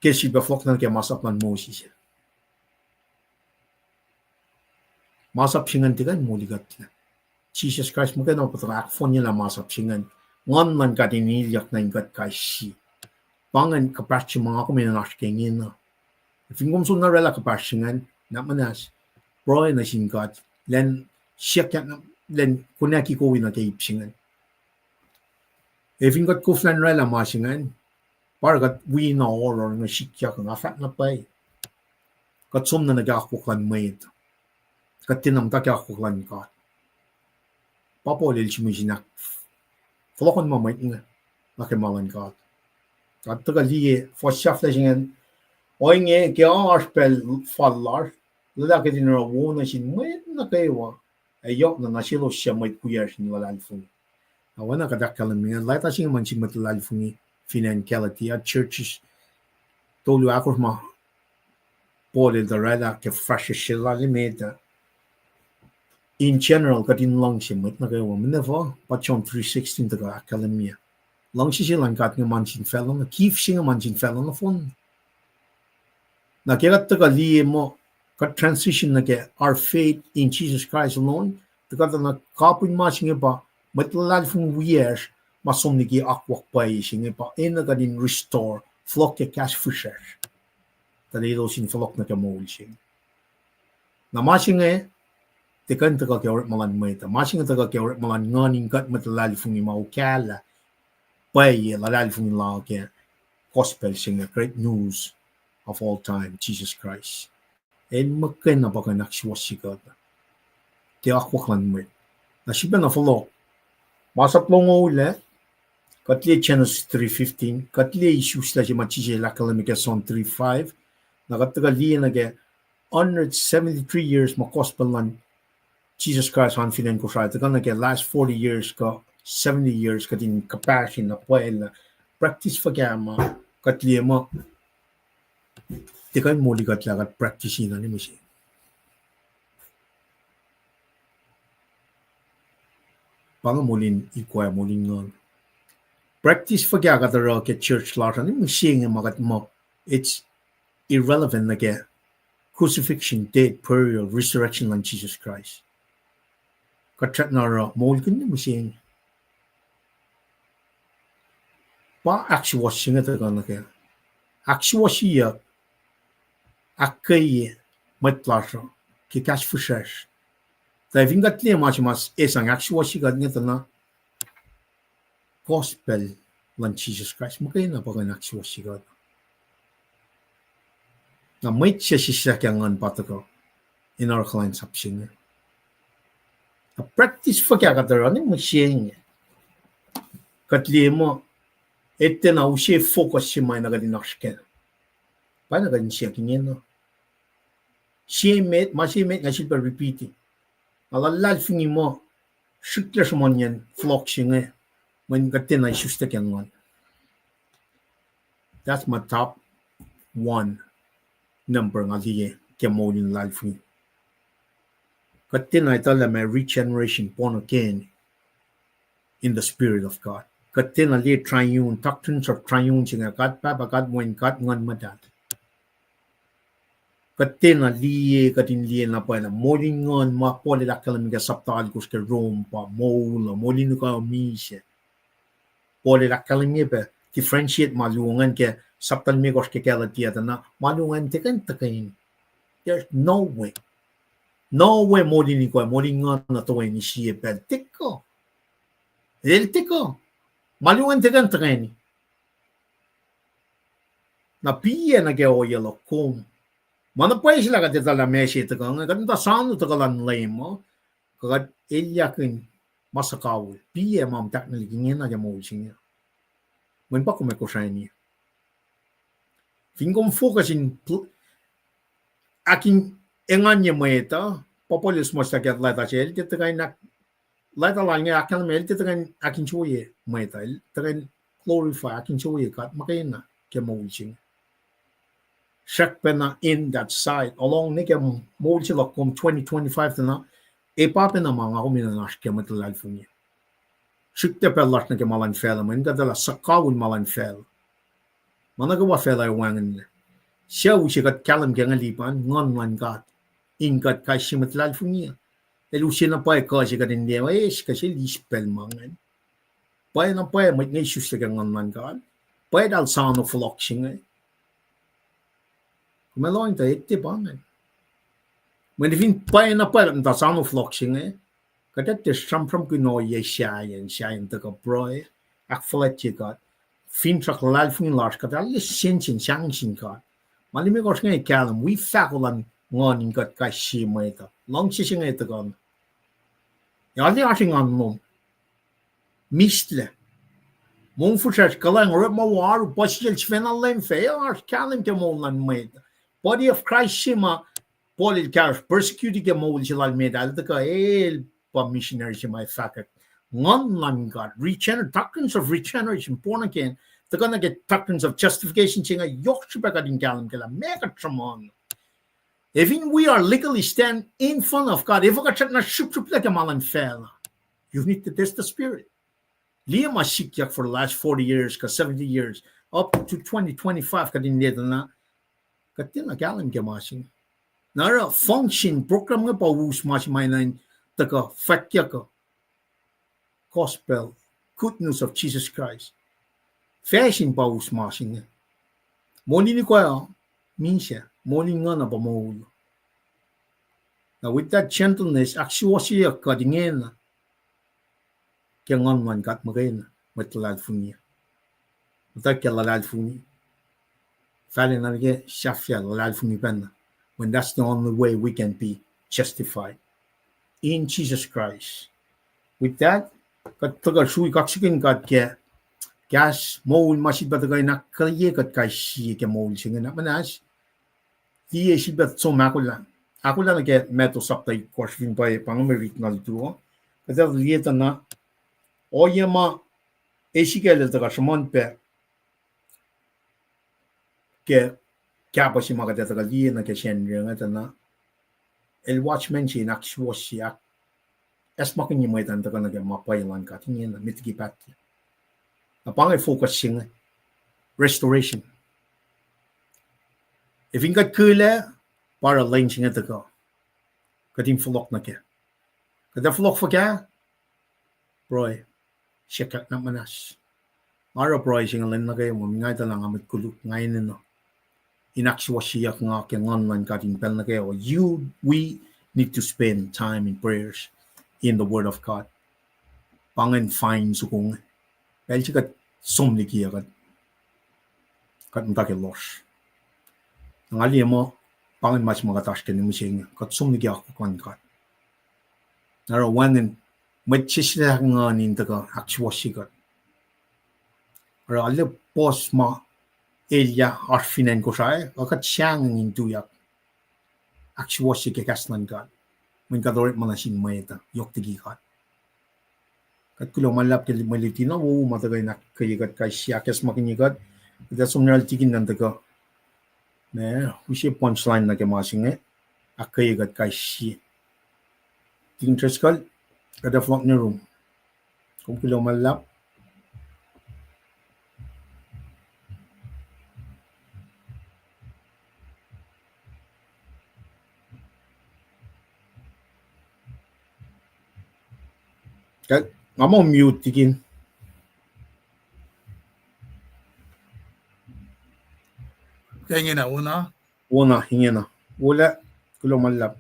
kesi beflok na kaya masap man mo siya. Masap singan tigan muligat na. Jesus Christ mo kaya napatrak fon niya la masap singan. Ngun man ka dinilyak na ingat kasi. Pangan kapasya mga kuminanas kengin na. Fingom sun na rela kapasyangan na manas. Proy na singkat. Len siyak na len kunaki ko na kay singan. If got kuflan rela masingan, para gat we na or nga sikya ka nga fat na pay. Kat sum na nagakuklan Mwet. Kat tinam takakuklan ka. Papolil sumisinak. Flokon mo Mwet nga. Nakimalan ka. Kat taga liye, Fhsracsr-Galatia oy nga, kaya arspel fallar. Lalaki din na na sin Mwet na kayo. Ayok na nasilo siya Mwet kuya sin lalal-fung. Awana kadakalan mingan lahat asing man si matalal fungi Fhsracsr-Galatia churches tolu akos ma pole the rela ke Fhsracsr limita in general kadin lang si mat na kayo minefo pachon 316 taga akademia lang si silang kat nga mansin fellow na kif singa mansin fellow na fon na kaya taga liye mo kat transition na ke our faith in Jesus Christ alone taga na kapin masinga pa matlalal fung years masumnigi akwak pa singa pa ina kadin restore flok ke kasrel tadilo sin flok na ke moul sing na masinga tekan taga ke orat malan Mwet masinga taga ke orat malan ngun kat matlalal fung maukala pa lalal fung la ke gospel singa great news of all time Jesus Christ en makken na baka aksuwosyye ka te akwak lan Mwet na siya na flok Masaplong ule, katli Genesis 3:15, katli issues la jema chije la kalamika son 3:5, nakataga liya nage 173 years ma gospel lan Jesus Christ han finan ko siya. Taga nage last 40 years ka 70 years ka din kapashin na puela practice fagama katli mo tikan muli katla kat practice na ni misi. Pangamulin ikwaya mulin ngun. Practice fagyagatara ke church larsa ni missing magat mo. It's irrelevant na ke crucifixion, death, burial, resurrection lang Jesus Christ. Katrat nara moul kun ni missing. pa aksuwosyye ta kan ke aksuwoshsye akye met plasho ki kas fisrasr ta vingat le mas esang aksuwoshsye kan ngeta na gospel lan Jesus Christ makayna pa kan aksuwoshsye kan na Mwet siya sisakyangan patako in our clients sapsing a practice fa kya kataran mo siyeng katli mo ette na ushe focus si may nagadinakshken pa nagadin siya kinyen no siyemet nga silpa repeating alalal fingi mo shukla sumonyan flock siya when katina isustakyangan. That's my top one number nga liye kya moul in life ni katina itala may regeneration born again in the Spirit of God. Kutena liye triune, doctrines of triune singa God Papa, God Mwet, God ngun madat. Kutena liye katin liye na pa na molingon ma pole la kalamiga saptal kus ke Rome pa moul, molinu ka omise. Pole la kalamiga differentiate malungan ke saptal me kus ke Galatia na malungan tekan. There's no way. No way molini ko molingon na to ni siye pel tiko. El tiko. Malungan tekan na piye na ke oyelo kom. Mana pa sila ka tala meshi tekan kan ta sanu tekalan lemo. Kad elyakin masakaw. Piye mam taknali ngena ke moul singa. Mun pa ko me ko shani. Fingom focus in akin enganya moeta populis mo sa ket lata chel tekan na lata lanya akan mel tekan akin choye moeta tekan glorify akin choye kat makayna ke moul singa. Shakpena in that side along nike moul sila kom 2025 na epapa na mga kuminanas ke matalal funya. Shukte pelas na ke malan fela man kadala sakawul malan fel. Managawa fela wangan. Siya usikat kalam ke ngalipan ngun kat ingat kasi matalal funya. Elusin na pa kasi kadin dia kasi lispel mangan. Pa na pa may ngisus ke ngun kat. Pa dal sound of flock singa. Meloin ta ette bangan. Men fin pa na pa ta sound of flock singa. Kadat te from kuno ye shayen ta ka broy. Ak fletje kat. Fin trak lal fun lars kat al sin chang sin kat. Malimi ko singa kalam we fakulan ngon kat ka shi meta. Long si singa ta kan. Ya li asing an mom. Mistle. Mon Fhsracsr kalang rep ma war pasjel svena len fe ar kalim ke mon lan meta. Body of Christ shima polil kars persecuted ke moul jilal medal the ka el pa missionary shima fakat ngun God regenerate doctrines of regeneration born again they're gonna get doctrines of justification chinga yok shibaka din kalam kala mega tramon even we are legally stand in front of God if we got na shup like a malan fell you need to test the spirit liyekowosyang for the last 40 years 70 years up to 2025 kadin dito na katina kalam ke masing nara function program nga pawus mas mainan taka fatya ka gospel good news of Jesus Christ fashion pawus masing molini ko minsya molin nga na pa moul now with that gentleness aksuwosyye ka dingen ke ngun kat magain matlal funya matak ke lalal funya Fallin nage shafya lalal funya penna when that's the only way we can be justified in Jesus Christ. With that, kat taga shui kaksikin kat ke gas moul masid batagay na kalye kat kashi ke moul singa na manas diye sibat so makula akula na ke meto saptay course vin pa pangmerit na dito kada lieta na oyama esikele taga shmon pe ke kapa si magada taga liye na ke shen nga na el watchman si Ahksuwoshsye es makin yung maitan taga na ke mapailan ka tingin na mitgi pati apang focus singa restoration if ingat kule para line singa taga kating flok na ke kada flok fa ka bro check out na manas Ngaro pricing lang na kayo mo ngay talang amit koluk ngayon no. Ahksuwoshsye nga kaya ngun kating pel na kayo. We need to spend time in prayers in the Word of God. Pangen find sukong. Dahil siya kat somni kiya kat mtake loss. Ang ali mo pangen mas magatas ka ni mo siya kat somni kiya ako kat. Naro wangen Mwet sila nga ninta ka aksuwoshsye kat. Naro ali pos ma Elia arfinen ko siya, akat siyang nintuyak. Ahksuwoshsye ke kaslan kat. Mun kadorit manasin mayeta, yok tigi kat. Kat kulo malap ke malitina, matagay na kayigat kay siya kes makinyigat. Kat sumnal tigin nanta ka. Ne, usi punchline na ke masing akayigat kay siya. Tingin treskal, kada flok ni room. Kung kulo malap, I'm on mute again. Kaya na una. Una, hingin na. Wala, kulo malap.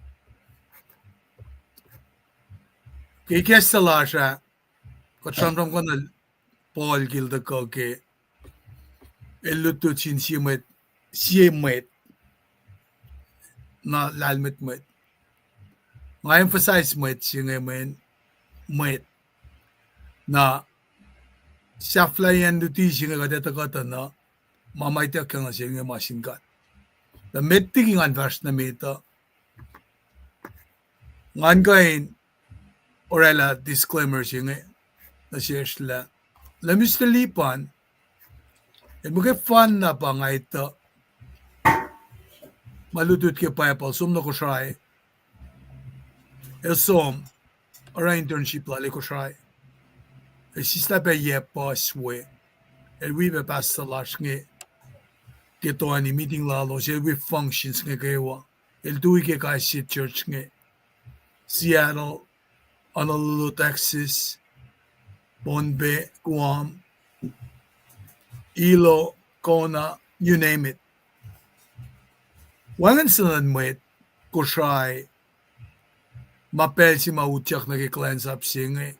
Kaya kestala siya. Katsamram ko na Paul gilda ko ke eluto chin siya Mwet na lalmet Mwet. Nga emphasize Mwet siya ngayon Mwet na siya flyan duty siya nga kadeta kata na mamaita ka nga siya nga masingkat. Na mettiging ang verse na meta ngan kain orela disclaimer siya nga na siya sila lamis na lipan mga fan na pa nga ito malutut ke payapal sum na ko siya som ora internship la ko siya si sta pa oayapa swe we be pasta lash nge keto ani meeting lalo siya we functions nge kayo tuwi ke kasi church nge Seattle Honolulu, Texas, Bonbe, Guam, Ilo, Kona, you name it. Wangan sila Mwet, kushay, mapel si mautyak nag-cleanse up siya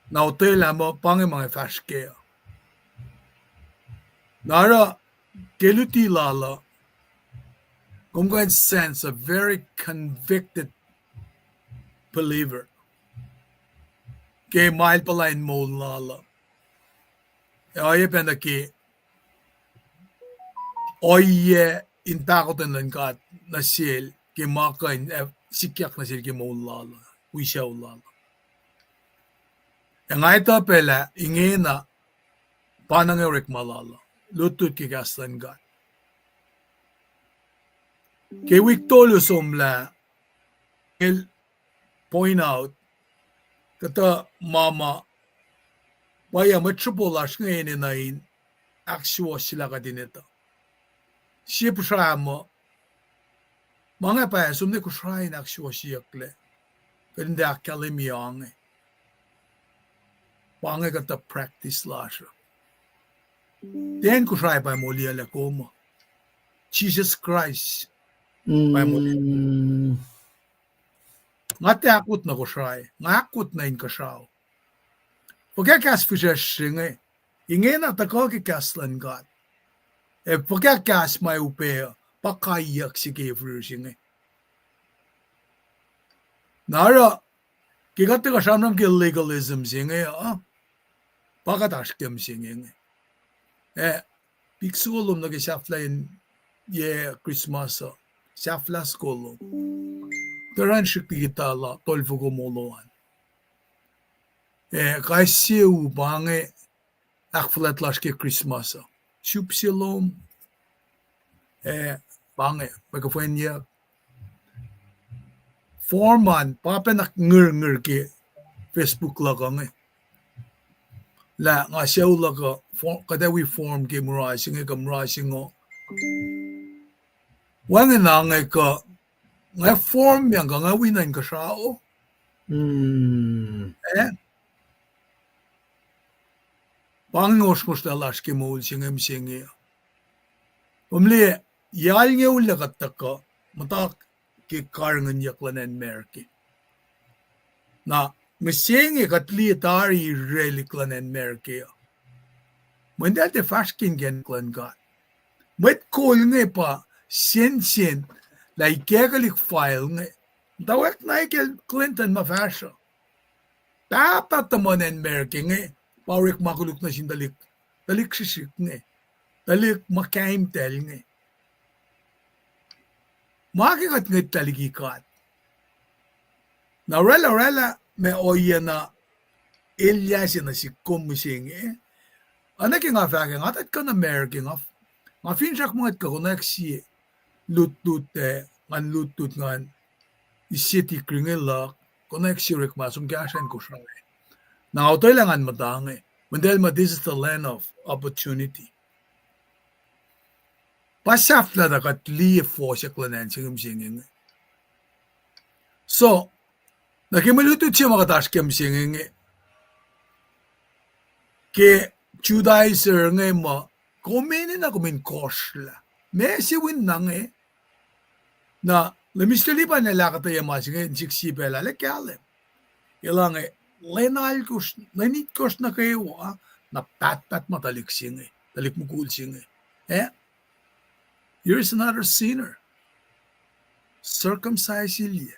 na hotel mo pang mga Fhsracsr-Galatia. Nara, keluti lala, kung can sense a very convicted believer. Kay mahal pala in moul lala. Oayapa na ki oye intakotan lang kat na sil kay makain sikyak na sil kay moul lala. Wisyaw lala. Ang ito pala ingena panangirik malala. Lutut kay kaslan kat. Kay wiktolo somla point out kata mama baya matripolash ngayon na aksuwosyalla ka din ito. Siya po siya mo mga pa sumne ko siya aksuwosyalla pero hindi akalimiyang pangay kata practice la siya. Then ko siya pa mo liyekowosyang Jesus Christ pa mo Ngati akut na ko siya ngakut na in ka siya. Pagkakas Fhsracsr ingin na tako kikaslan God. Pagkakas may upea pakayak si Fhsracsr Nara kikati ka siya nam ki legalism siya pakatashkem siya piksulom na kisafla in Christmas safla skolom. Taran shikti kita la tolfo ko moloan. Kasi ubange akflat lashke Christmas. Shupsilom bange pagkafanya forman papenak ngir ke Facebook la kange. La nga siya la ka kada we form ke murasing o. Wangen nangai ka nga form yang nga winan ka siya 방어스고스달라스게 모ul 싱음싱이요. umli yal nge ulla kattaka matak ki karngan yaklanen merki. Na ngesengi katli tari reliklanen merki. Mendel te faskin gen klan gat. Mwet kol nge pa sen la ikekalik file nge. Dawek na ikel Clinton mafasha. Dapat tamanen merki nge. Pawik makuluk na sindalik. Dalik sisik nge. Dalik makaim tel nge. Makikat nge taligikat. Na rela me oya na ilyasi na si kumising Anak nga fagin atat ka na merki nga finsak mga ka koneksi lut ngan lut ngan city kringela koneksi rik masum gashan ko siya. Na autoy langan matangi. Mendel this is the land of opportunity. Pasafla da kat liyekowosyang singing. So, nakimaluto siya makataskam singing ke Judaizer ngay mo, kuminin na kumin kosla. May siwin na ngay, na lemistali pa nila kataya mas ngay, siksi pala, lekyalem. Ilang ngay, lenal kos, lenit kos na kayo, na pat matalik singay, talik mukul singay. Here's another sinner. Circumcise-Galatia.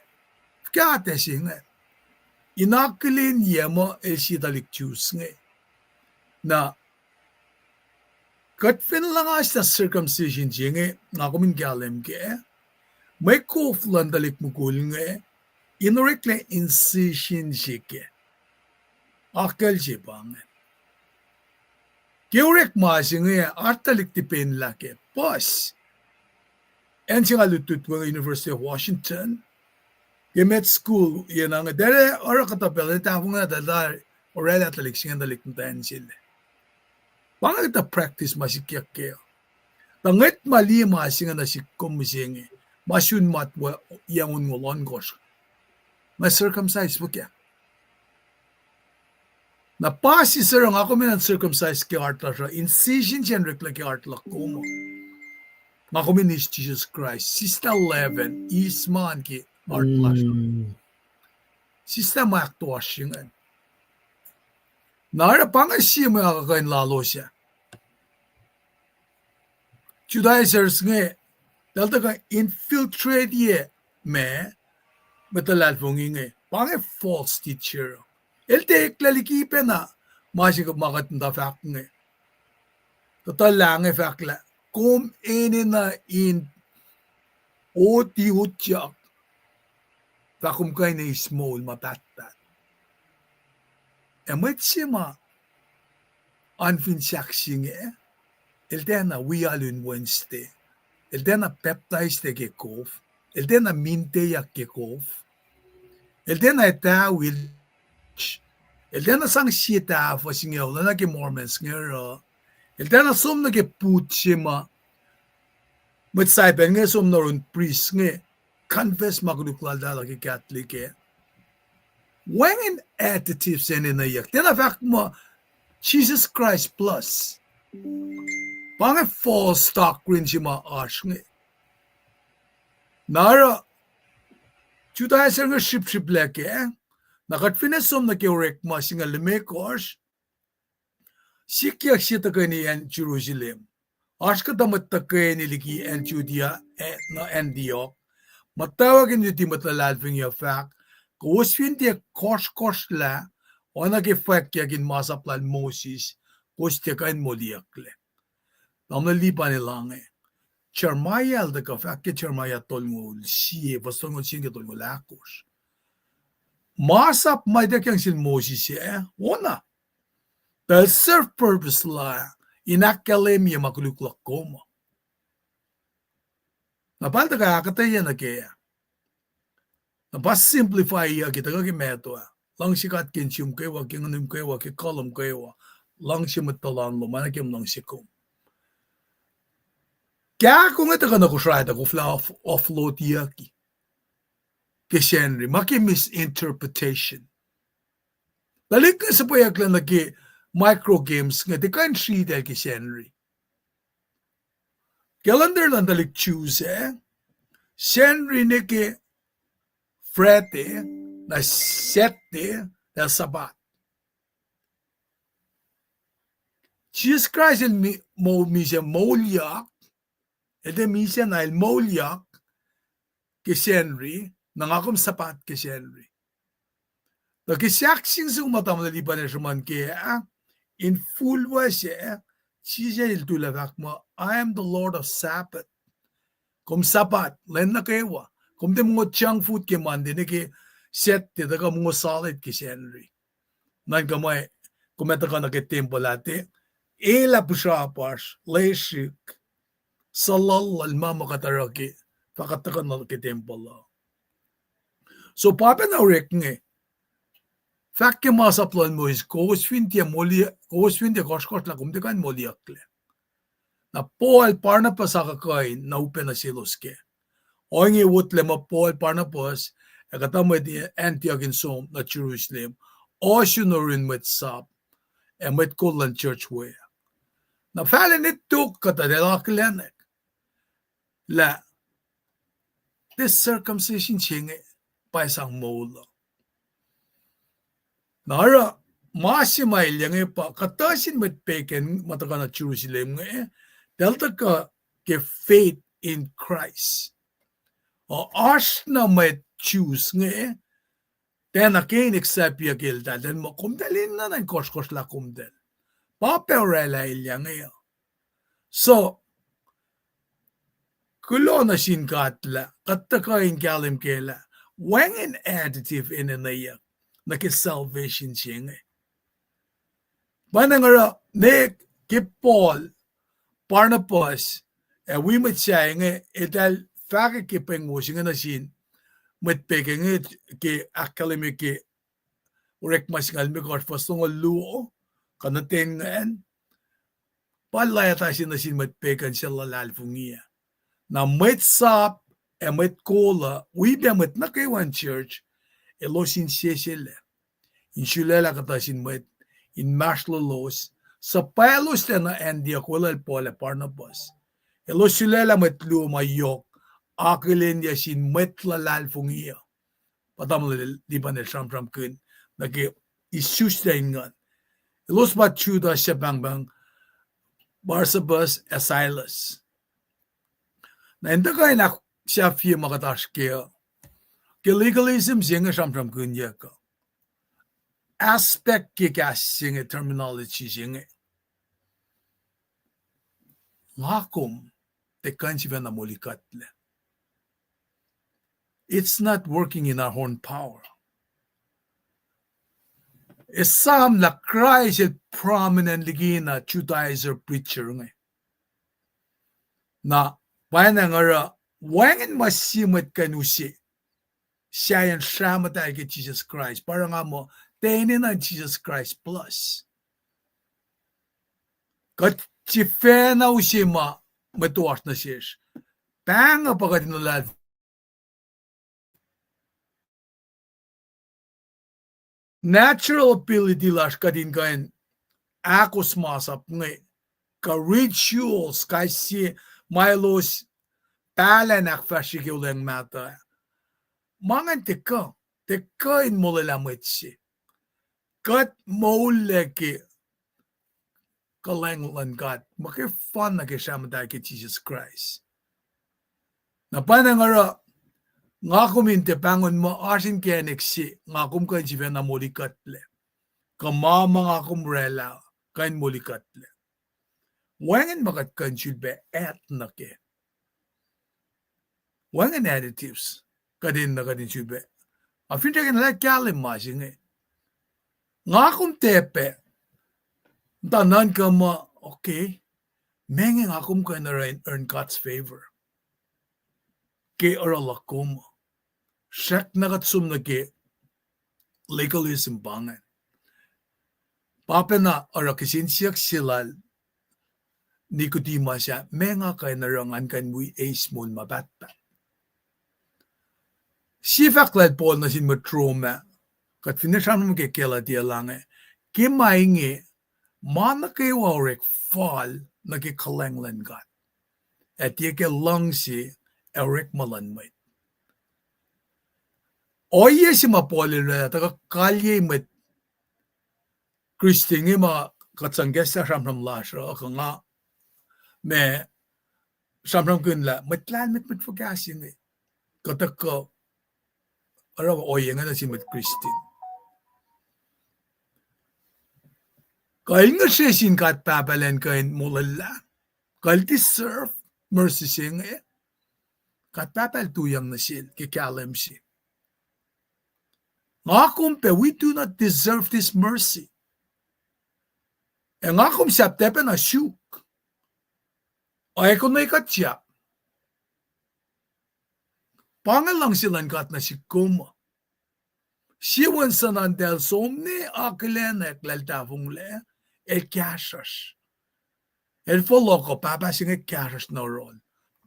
Kate singay. Inakilin niya mo, si talik juice ngay. Na katfin lang sa circumcision nga nga kumin galem ke may koflan dalik mukul nga inorikle incision ke akal jipang keurek mas nga artalik tipen lake pas en singa lutut ng University of Washington Mwet school yan nga dere ora katapel tafung na dadar orela talik singa dalik ntayan sila Bangag ta practice masikyak kayo. Tangit mali masinga na si kumisingi. Masyun matwa yangun ngulon kos. Mas circumcise po kaya. Na pasi sarang ako minan circumcise ki artla siya. Incision siya rekla ki artla kumo. Ako min is Jesus Christ. Sista 11 isman ki artla siya. Sista aksuwoshsye. Nara pangasya mga kakain lalo siya. Judaizers nga, dalta ka infiltrate ye me, matalal pong nga, pangay false teacher. Elte klalikipe na, masig makatanda fact nga. Total lang fact la, kum enenu in koneyukyak, fakum kay na moul matattat. Mwet siya ma anfinsaksing eldena wialun Wednesday. Eldena peptides te gekov. Eldena minteyak gekov. Eldena etawil. Eldena sang sita for singaw na nage Mormons ngero. Eldena som nage put siya ma. Mwet saipen nga som narun priest nga. Confess magluklada lagi Catholic When additives enenu, then fact mo Jesus Christ plus. Pang false doctrine siya maash nga. Nara, Judaizer nga ship leke, nakatfinesom na kiorek mo siya nga liyekowosyang, sikyak siya takay ni Jerusalem. Ash ka damat takay ni liki en Judea na Antioch, matawagin niyo di matalalving yung fact, kowos hindi kos la, o nag-effect yakin masaplan Moses, kowos tiyakain mo liyakle. Namnalipa nila nga. Charmayal da ka, fact ya charmaya tolngol siye, basta ngol siye tolngol akos. Masap may dakyang sin Moses siya, ona. Dahil self-purpose la, inakalemya makuluklak koma. Napalta ka akataya na kaya. Pas simplify ya kita kaki meto lang sikat kinchum kayo kinganum kayo ki kolum kayo lang si matalan lo manakim lang sikum kaya kung ito ka na kusrayda ko fla offload yaki kishenri maki misinterpretation balik ka sa payak lang naki micro games nga di kan si del ki senri. Calendar lang dalik choose senri ne ke frete na sette na sabat. Jesus Christ il mise moulyak, ede mise na il moulyak ke senri nangakom sapat ke senri. Da kisaksin sa umatam na liban na shaman ke in full Hsracsr-Galatia, Jesus il tulak mo, I am the Lord of Sabbath. Kom sabat, len na kewa. Kom te mga chang food ke mandi ne ke set te daga mga solid ke senri. Nan kamay kumeta ka na ke tempo late. Ela Fhsracsr-Galatia, leshik, salal almama kataraki, fakataka na ke tempo la. So papa na urek nge, fakke masaplan mo is kowos fintia koskos la kumtekan moliakle. Na Paul parna pa sa kakain na upen na siloske. Oingi wutle ma Paul parna pas, ekatamo di Antioch in Som na Jerusalem, o syunorin met sap, e met kolan church way. Na falen ito katadelakilenek. La, this circumcision chinge pa isang moul. Nara, masimay lang pa, katasin met peken mataka na Jerusalem delta ka ke faith in Christ. O as na met choose then again accept ya gilda, then mo kumdelin na ng koskos la kumdel. Paperela ilyang So, kulo na sin katla, kataka in kalim kela, wang an additive in a nayak, na ke salvation ching. Banangara, ne ke Paul, Barnabas, we might say, etal fake kipeng mo singa na sin, mit peking ke academic ke, urek masingal mi kors pastong luo, kanaten ngayon, palayata sin na sin mit pekan siya lalalfungiya. Na mit sap, mit kola, we be mit na kaywan church, elo sin siyasile. In shulela kata sin mit, in maslolos, sa palos na Antioch wala Paul Barnabas. Elo shulela mit lumayok, akilin ya sin mit lalalfungiya. Patamla di ba na sham kun, nagi isustain ngun. Elos ba chuda siya bang Barsabbas Silas. Na hindi ka na siya fiye makatash kaya. Ke legalism siya sham kunya ka. Aspect ke kasing terminology siya. Lakom te kansiya na mulikatle. It's not working in our own power. Isam na Christ is prominently na Judaizer preacher na paano nga wangin masimot kanusi siya yung shamatay kay Jesus Christ para nga mo tenin ang Jesus Christ plus kat si fena usi ma matuwas na siya tanga pagkatinulad natural ability lash kadin kain akos masap ka rituals kasi Milos palanak Fhsracsr-Galatia mata. Mangan teka in mulalamit siya. Kat moul ki kalanglan kat. Makifan na kisyamatay ki Jesus Christ. Napanangara nga kuminte pangon mo asin kenek si nga kumkansiya na mulikatle. Kamama nga kumrela kain mulikatle. Wangan makat kansul be etna ke. Wangan additives kadin na kadin sube. Afin takin na kalim masing nga kum tepe. Tanan ka ma okay. Mengen akum ka na earn God's favor. Ke oralakum. Shak nakatsum na ke legalism bangan. Papa na orakisin siyak silal. Nikodima siya, menga kay narangan kan mui ace mon mabatbat. Sifaklad Paul na sin matroma, kat finasyan mo kay kela diya lang kimaingi Mana kewarek fall nagikalenglan gat. At yeke langsi erek malan met. Oye si mapolila taga kalye met Christingi ma katsangesa samram lasra nga me samram kunla metlan met fogasing kataka araw oye nga na si met Christine. Kail nga siya kat papalan kain mulala. Kail deserve mercy sing kat papal tuyang na siya kikalam siya. Nga kumpe, we do not deserve this mercy. E nga kum siya tepe na syuk. Ay koneyukyak siya. Pangalang silang kat na si kuma. Siwan sa nandel somne akilenek laltafung le. El kasrel. El foloko papa singe kasrel no rol.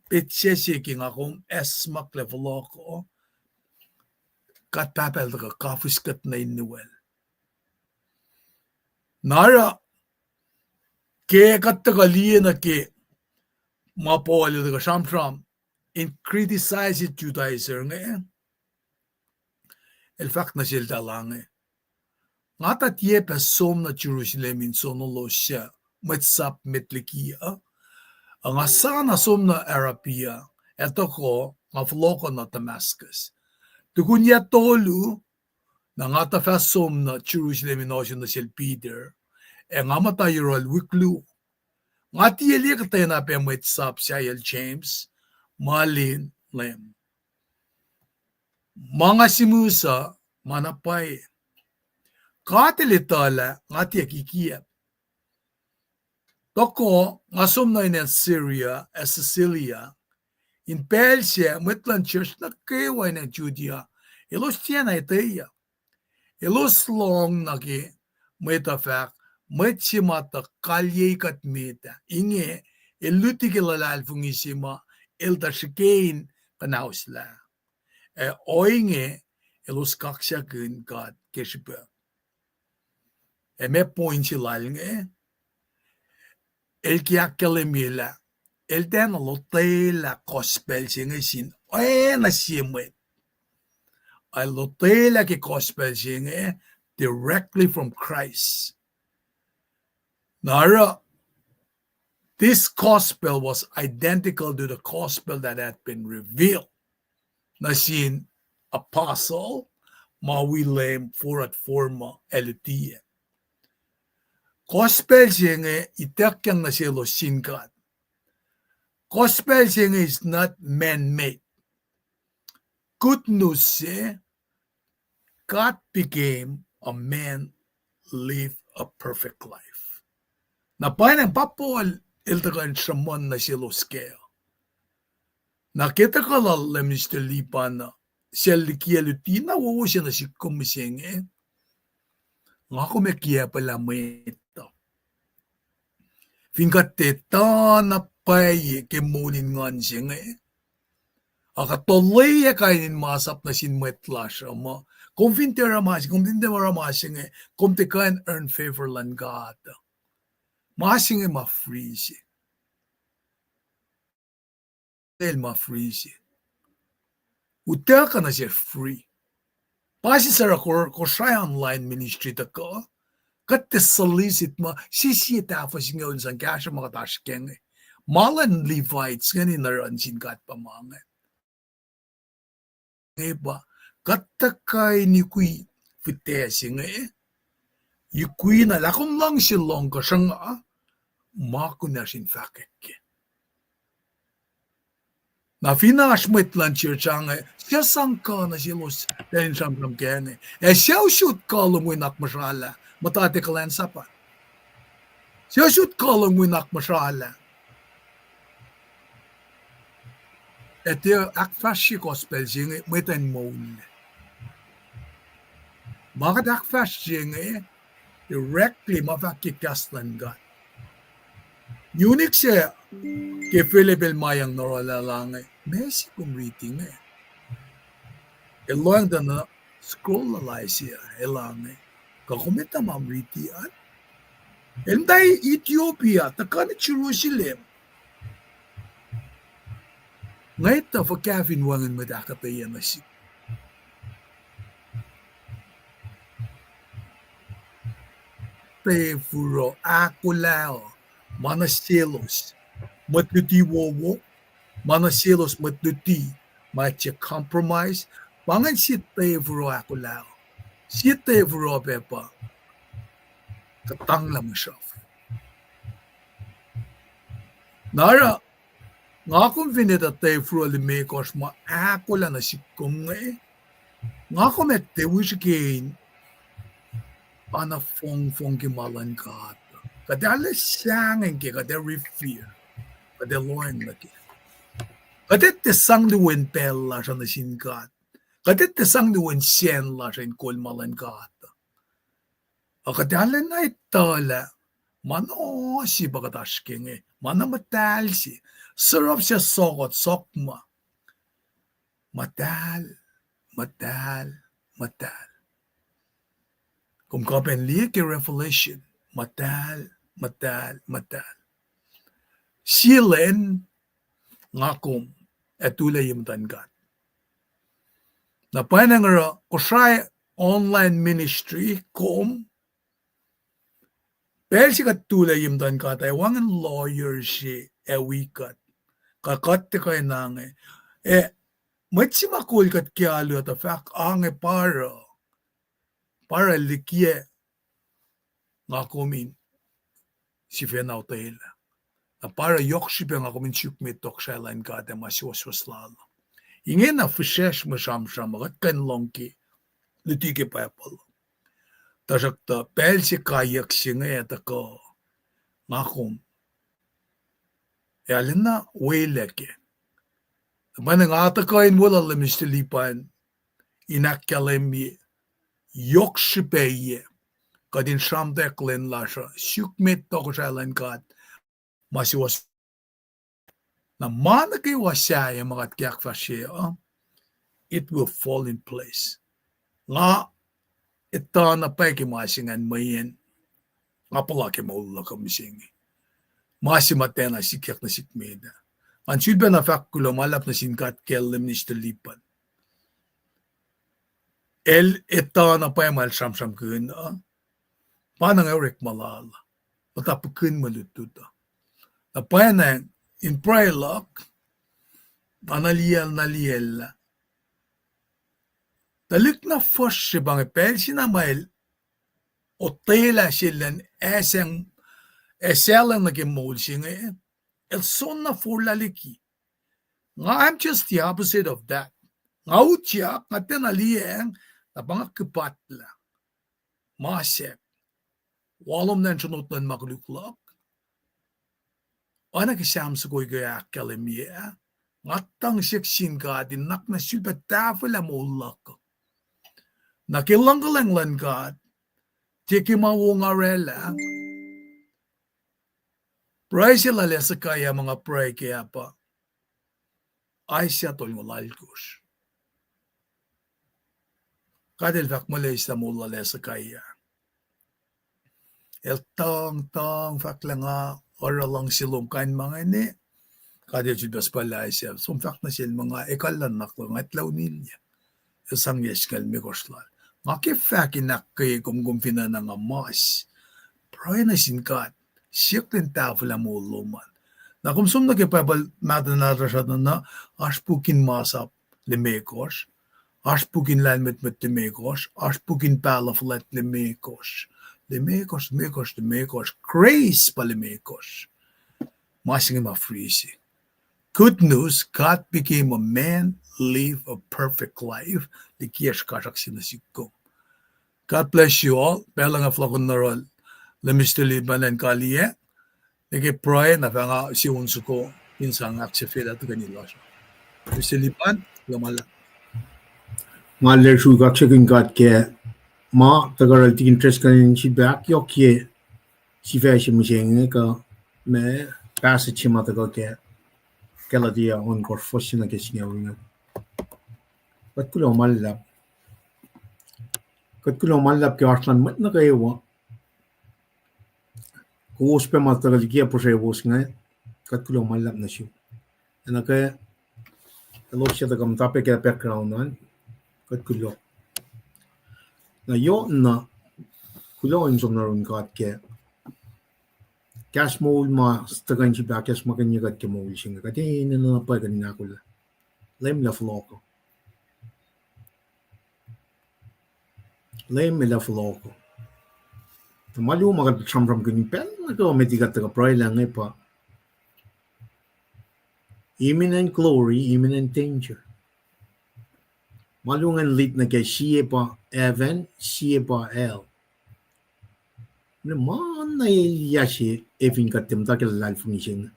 Pitse siking akong esmak le foloko. Kat papa el daga kafuskat na inuel. Nara ke kat daga liye na ke mapoli daga shamsham in criticize it Judaizer nga el fact na silda lang Ngata tie pesom na Jerusalem in sonolosya metsap metlikia. Ang asana som na Arabia eto ko nga floko na Damascus. Tukunya tolu na ngata pesom na Jerusalem in ocean na sil Peter e nga matayurol wiklu. Ngati eli katena pe metsap siya James malin lem. Mga simusa manapay Katelitala ngati kikia. Toko ngasom na in Syria, Sicilia, in Persia, Mwetlan church na keway ng Judea. Ilos tiyan na iteya. Ilos long nagi metafak, metsimata kalye katmeta. Inge, ilutikilal fungisima, iltashikein panausla. Oinge, ilos kaksyakin kat keshipa. Me point silal el kiakalemila el den lotela gospel sin na simet I lotela ke gospel directly from Christ. Nara, this gospel was identical to the gospel that had been revealed. Nasin apostle mawilem forat forma elutia. Gospel itakyang na silo sinkat. Gospel is not man-made. Good news God became a man, lived a perfect life. Na painang papol iltakan shamon na silo skeo. Nakita ka lalem Mr. Lipan na siya likialutina wawo siya na si kumising nga kumekia pala may Fingat teta na pay ke mulin ngan siya akatuloy kainin masap na sinmetla siya mo. Kung fintera mas, kung tindera mas siya kung te kan earn favor lan God. Mas siya ma-free siya. Ma-free siya. Utel ka na siya free. Pasi sa ko siya online ministry ta ko. Kat te solicit mo, sisita pa siya ngayon sa kasya mga tashkeng. Malan Levites, ngayon naransin kat pa mga. Ngayon katakay ni kui fitesi ngayon. Yukui na lakom lang silong ka siya nga, mako na sin fakik. Na finashmet lang church nga, siya sangka na silos, dahil siyang kene. Siya shoot kolum winak masyala. Matati kalan sapa. Siya shoot kolong winak masyala. Ito Ahksuwoshsye siya metan moul. Bakit Ahksuwoshsye siya directly mafakikaslan God. Unique siya kay Philipil mayang noralalang Messi kong reading Eloang na scroll lalay siya elang kakumita mamritian. Enday Ethiopia, takan Jerusalem. Ngayon ta fa Kevin wangan madakataya na si. Te furo akulao, manaselos, matuti wowo, manaselos matuti, matcha compromise, pangan si te furo akulao. Si te furo pepa, katang lang siya. Nara, nga kung vinita te furo limekos ma akula na si kung nga kung mette wishikain, ana fong gimalan ka. Kadala siyangin ki, kada refear, kada loan na ki. Kadet te sang diwen pel la siya na sinkat. Kadet te sang diwen sien la siya in kulmalan ka. Kadala na itala, mano si bagatashking mana matal si. Sarap siya sokot, sokma. Matal. Kung kapen liye ki revelation, matal. Silen ngakom etulay yung tanggat. Na panangara kusay online ministry kom persi katulay yung tanggat ay wangan lawyer si ewikat. Kakat kay nange matsimakul kat kialo at fak ange para likye ngakomin si fenaw taila. Na para yokshipe ngakomin sukmet tokshalan ka de masiwasyalla. Ingen na fishesh mashamsham kat kan longki lutike papal. Tajakta pelsi kayak singe atako ngakom. Yalina wayleke. Manang atakain wala lemistilipan inakkalemi yokshipe kadin shamdeklen lasha sukmet tokshalan ka masiwas na manakaiwasyaya mga kyakfasya, it will fall in place. Nga ito na paikimasingan mayin nga palaki moul la kamisingi. Masimatena sikyak na sikmeda. Ang silba na fakulo malap na sinkat kelem ni stelipan. Ito na paimal shamsham kun, panang erik malala. Matapukun malututa. Na panang in prayer lock, naliyel. Talik na first si bang pelsi na mail, o tela silen eselang naging moul siya el son na furlaliki. Nga I'm just the opposite of that. Nga utyak, nga tenaliyeng, na pangakipatla. Masep. Walom na sinutan makluklok. Ana kisam sa ko'y gaya kalimia. Ngatang siksin ka din nak na silpatafala mo ulak. Nakilanggalanglan ka. Tiki mawungarela. Pray sila sa kaya mga pray kaya pa. Ay siya tol mo lalkus. Kadil fak malay sa mula sa kaya. El tong fak lang oralang silungkan mga ni. Kadil siya pala siya. Sumfak na siya mga ikalan naklang at launilya. Isang yeskal mi koslal. Makifak inakay kumfina na nga mas. Pray na sinkat. Siyak din tafla mo luman. Na kumsum na kipapal matanara siya na aspukin masap limekos. Aspukin lalmet limekos. Aspukin palaflet limekos. Limekos. Grace pa limekos. Masing mafrisi. Good news, God became a man, live a perfect life. Likiyash kasak sinasikom. God bless you all. Pela nga flakon na rol. Lemistili banan kaliye. Nagipray na nga siwonsu ko. Insang aksifila to kanila siya. Lemistilipan, lamala. Nga lersu kaksakin kat ke ma tagaral ti interest kanin si back yok ye si fashion machine ka me passage ma tagal ke Galatia on kor fosina ke singa. Kat kulo malap ke arslan mat na kayo kowos pe matagal liyekowosyang nga kat kulo malap na siya. Ano kaya alo siya tagam tape kaya background nan kat kulo. Na yon na kulo ang somnaron kat kaya cash moul ma stagan si bakas makanyagat ke moul singa kati na pa ganina kula. Lem la floko. Lem la floko. Malu magat chamram ganin pel na ko metigat taga pray lang ay pa. Imminent glory, imminent danger. Malungan lit na kay siya pa Evan, siya pa El. Man na yashi Evin katim takil life ni siya.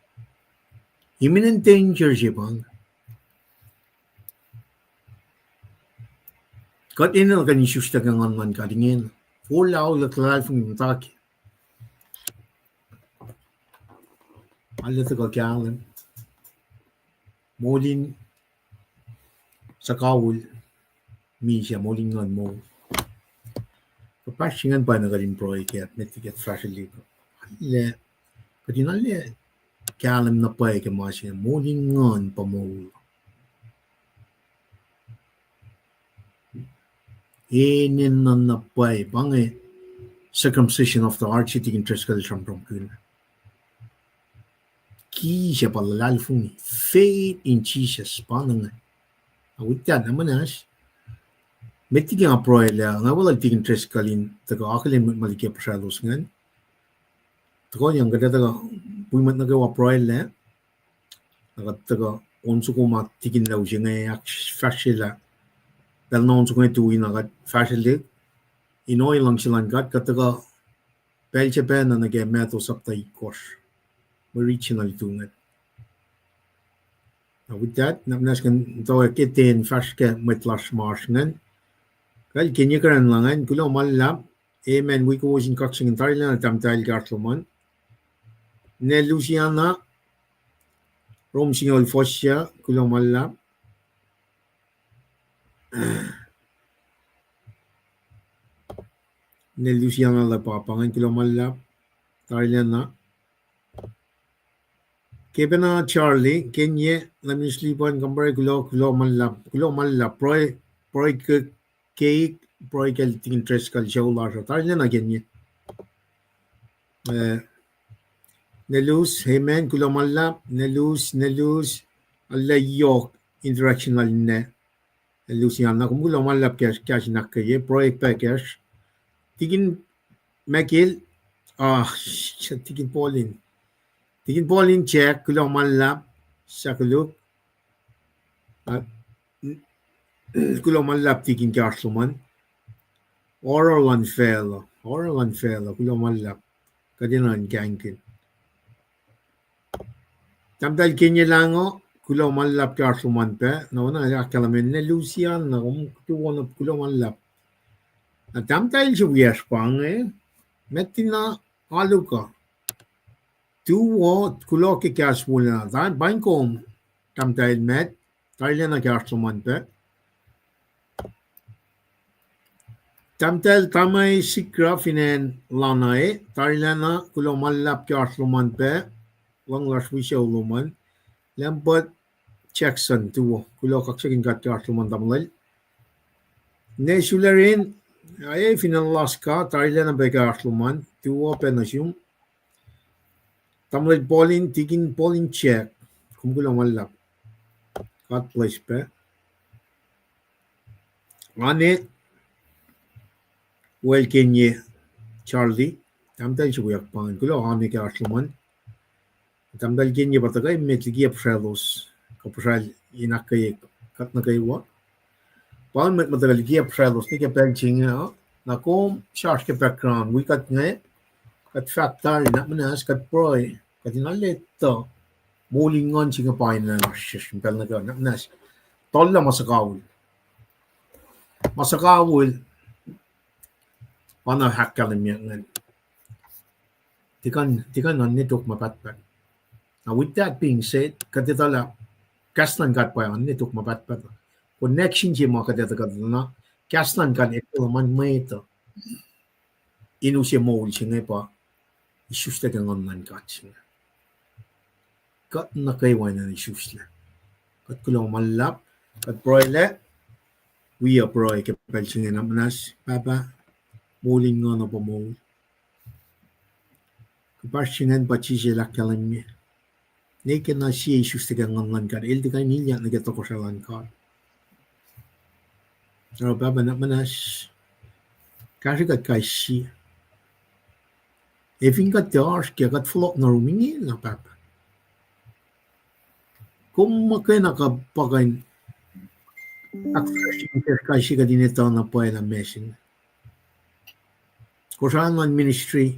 Imminent danger siya pa. Kat ina kanin susta kang ngun kadingin. Full out the life ni taki. Alla taga kyalan. Molin sa kawul misya molin ngun moul. Kapashingan pa na galing proyek at metiket Fhsracsr-Galatia. Le kadinale kyalam na pa ke masya molin ngun pa moul. Enenu na pa bange circumcision of the heart sitting interest ka from kun. Kisha palalal funi faith in Jesus panang awityan naman as metti nga proela nga wala tig interest kalin taga akalin malike pasalos ngan tago yang gada taga puimat na gawa proela taga onsu ko matigin daw siya nga Fhsracsr-Galatia dal na onsu ko tuwin na Fhsracsr-Galatia inoy lang silang kat kataga pelche pa na nag-meto saptay kos original tungat. With that, namnas kan to kiten Fhsracsr Mwet ngan. Kal kinikaran langan kulo malap. Amen we ko sin kaksing tarila na tamtal gartloman. Ne Luciana rom singol fosya kulo malap. Ne Luciana la papangan kulo malap. Tarila na. Kebena Charlie, Kenya, namislipan kambare kulo malap, proy cake, proy kel interest kal shawla sa tarnya na Kenya. Nelus, amen, kulo malap, nelus, alla yok interaction al ne. Luciana, kung kulo malap cash nakaye, proy packers. Tigin makil, tigin polin. Tigin polin check kulo malap sa koluk at kulo malap tigin kasluman oral unfail kulo malap kadinan kankin tamdal kenya lango kulo malap kasluman pe nauna akalamen ne Lucian na tuwan kulo malap at tamdal jubiyas pang metina aluka tuwo kulo ke kaswula dan bankom tamtail met tailena kasluman pe tamtail tamay sikra finen lanae tailena kulo malap kasluman pe wang laswisya uluman lempot Jackson tuwo kulo kaksakin kat kasluman tamlal ne sularin ay final laska tailena be kasluman tuwo penasyum tamlay polin tigin polin check kung kulang malap cut place pe ane well Kenya Charlie tamdal siya pangan kulo ane ka asluman tamdal Kenya batagay metligi apsalos kapsal inakay kat na kaywa pan met matagaligi apsalos ni ka pelching na kom charge ke background we kat nga kat factor na manas kat proy kadinalito molingon singa pain na nashes pel na ka nas tolla masakawul pana hakkalim yan tikan nan nitok mapatpat now with that being said kaditala kaslan kat pa yan nitok mapatpat connection si mo kaditala na kaslan kan ito man may ito inusi moul singa pa isusle ngun katsinga. Kat na kay wainan isusle. Kat kulong malap, kat broile, we are broi ke pelsinga namanas, papa, moulin nga na pa moul. Kapashingan pa sila kalimye. Neke na siya isusle ngun kat, ildi kay nilya na gato ko sa kat. Pero papa namanas, kasi kat kay siya. Evin kat tiars kaya kat flok na rumingin na papa. Kung makina ka pakain aksuwosyang kasi ka din ito na po ay mesin. Kung saan man ministry,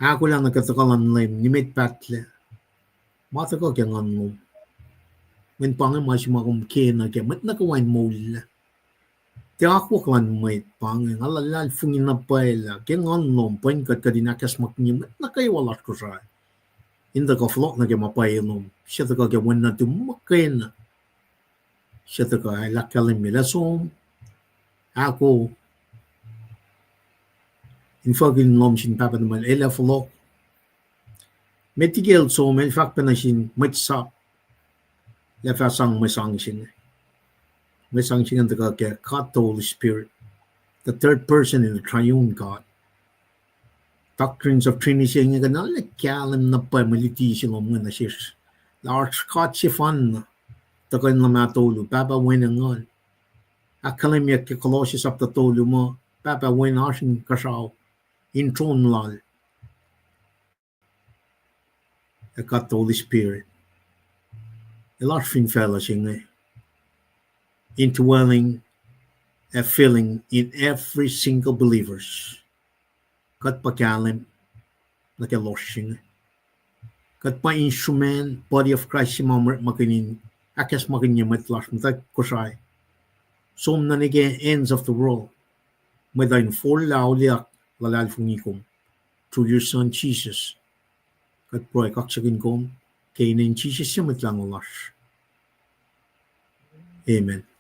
ako lang nagkatakalan lang, nimit patle. Mata ko kaya ngan mo. When pangin masih makum kena kaya mat nakawain moul. Kaya ako klan mait pangin, alalal fungin na pa ila. Kaya ngan mo, pain kat kadinakas maknya, mat nakaiwalat ko sa. Hindi ka flok na kaya mapainom. Siya ka kaya wan na tumakay. Siya ka ay lakalim nila. So, ako, in fagin nom sin papa naman, ela flok. Metigil so, may fakta na sin, matsap. Lefa sang may sang sin. May sang sin ang kaya Holy Spirit. The third person in the triune God. Doctrines of Trinity nga ganal kalam na pa maliti sila mga nasis. Large Scott si fan takan na matulu papa wen ngun. Aksuwoshsye ke Colossians up the tolu mo papa wen asin kasaw intron lal. Got the Holy Spirit. A large fin fellowship indwelling a filling in every single believers. Kat pakalim na kalosyang. Kat pa instrument, body of Christ si mamret makinin, akas makinyamit lash matak kusay. Som na nige ends of the world, madain full lauliak lalal fungikom, through your son Jesus. Kat proy kaksakin kom, kainin Jesus yamat lang ulash. Amen.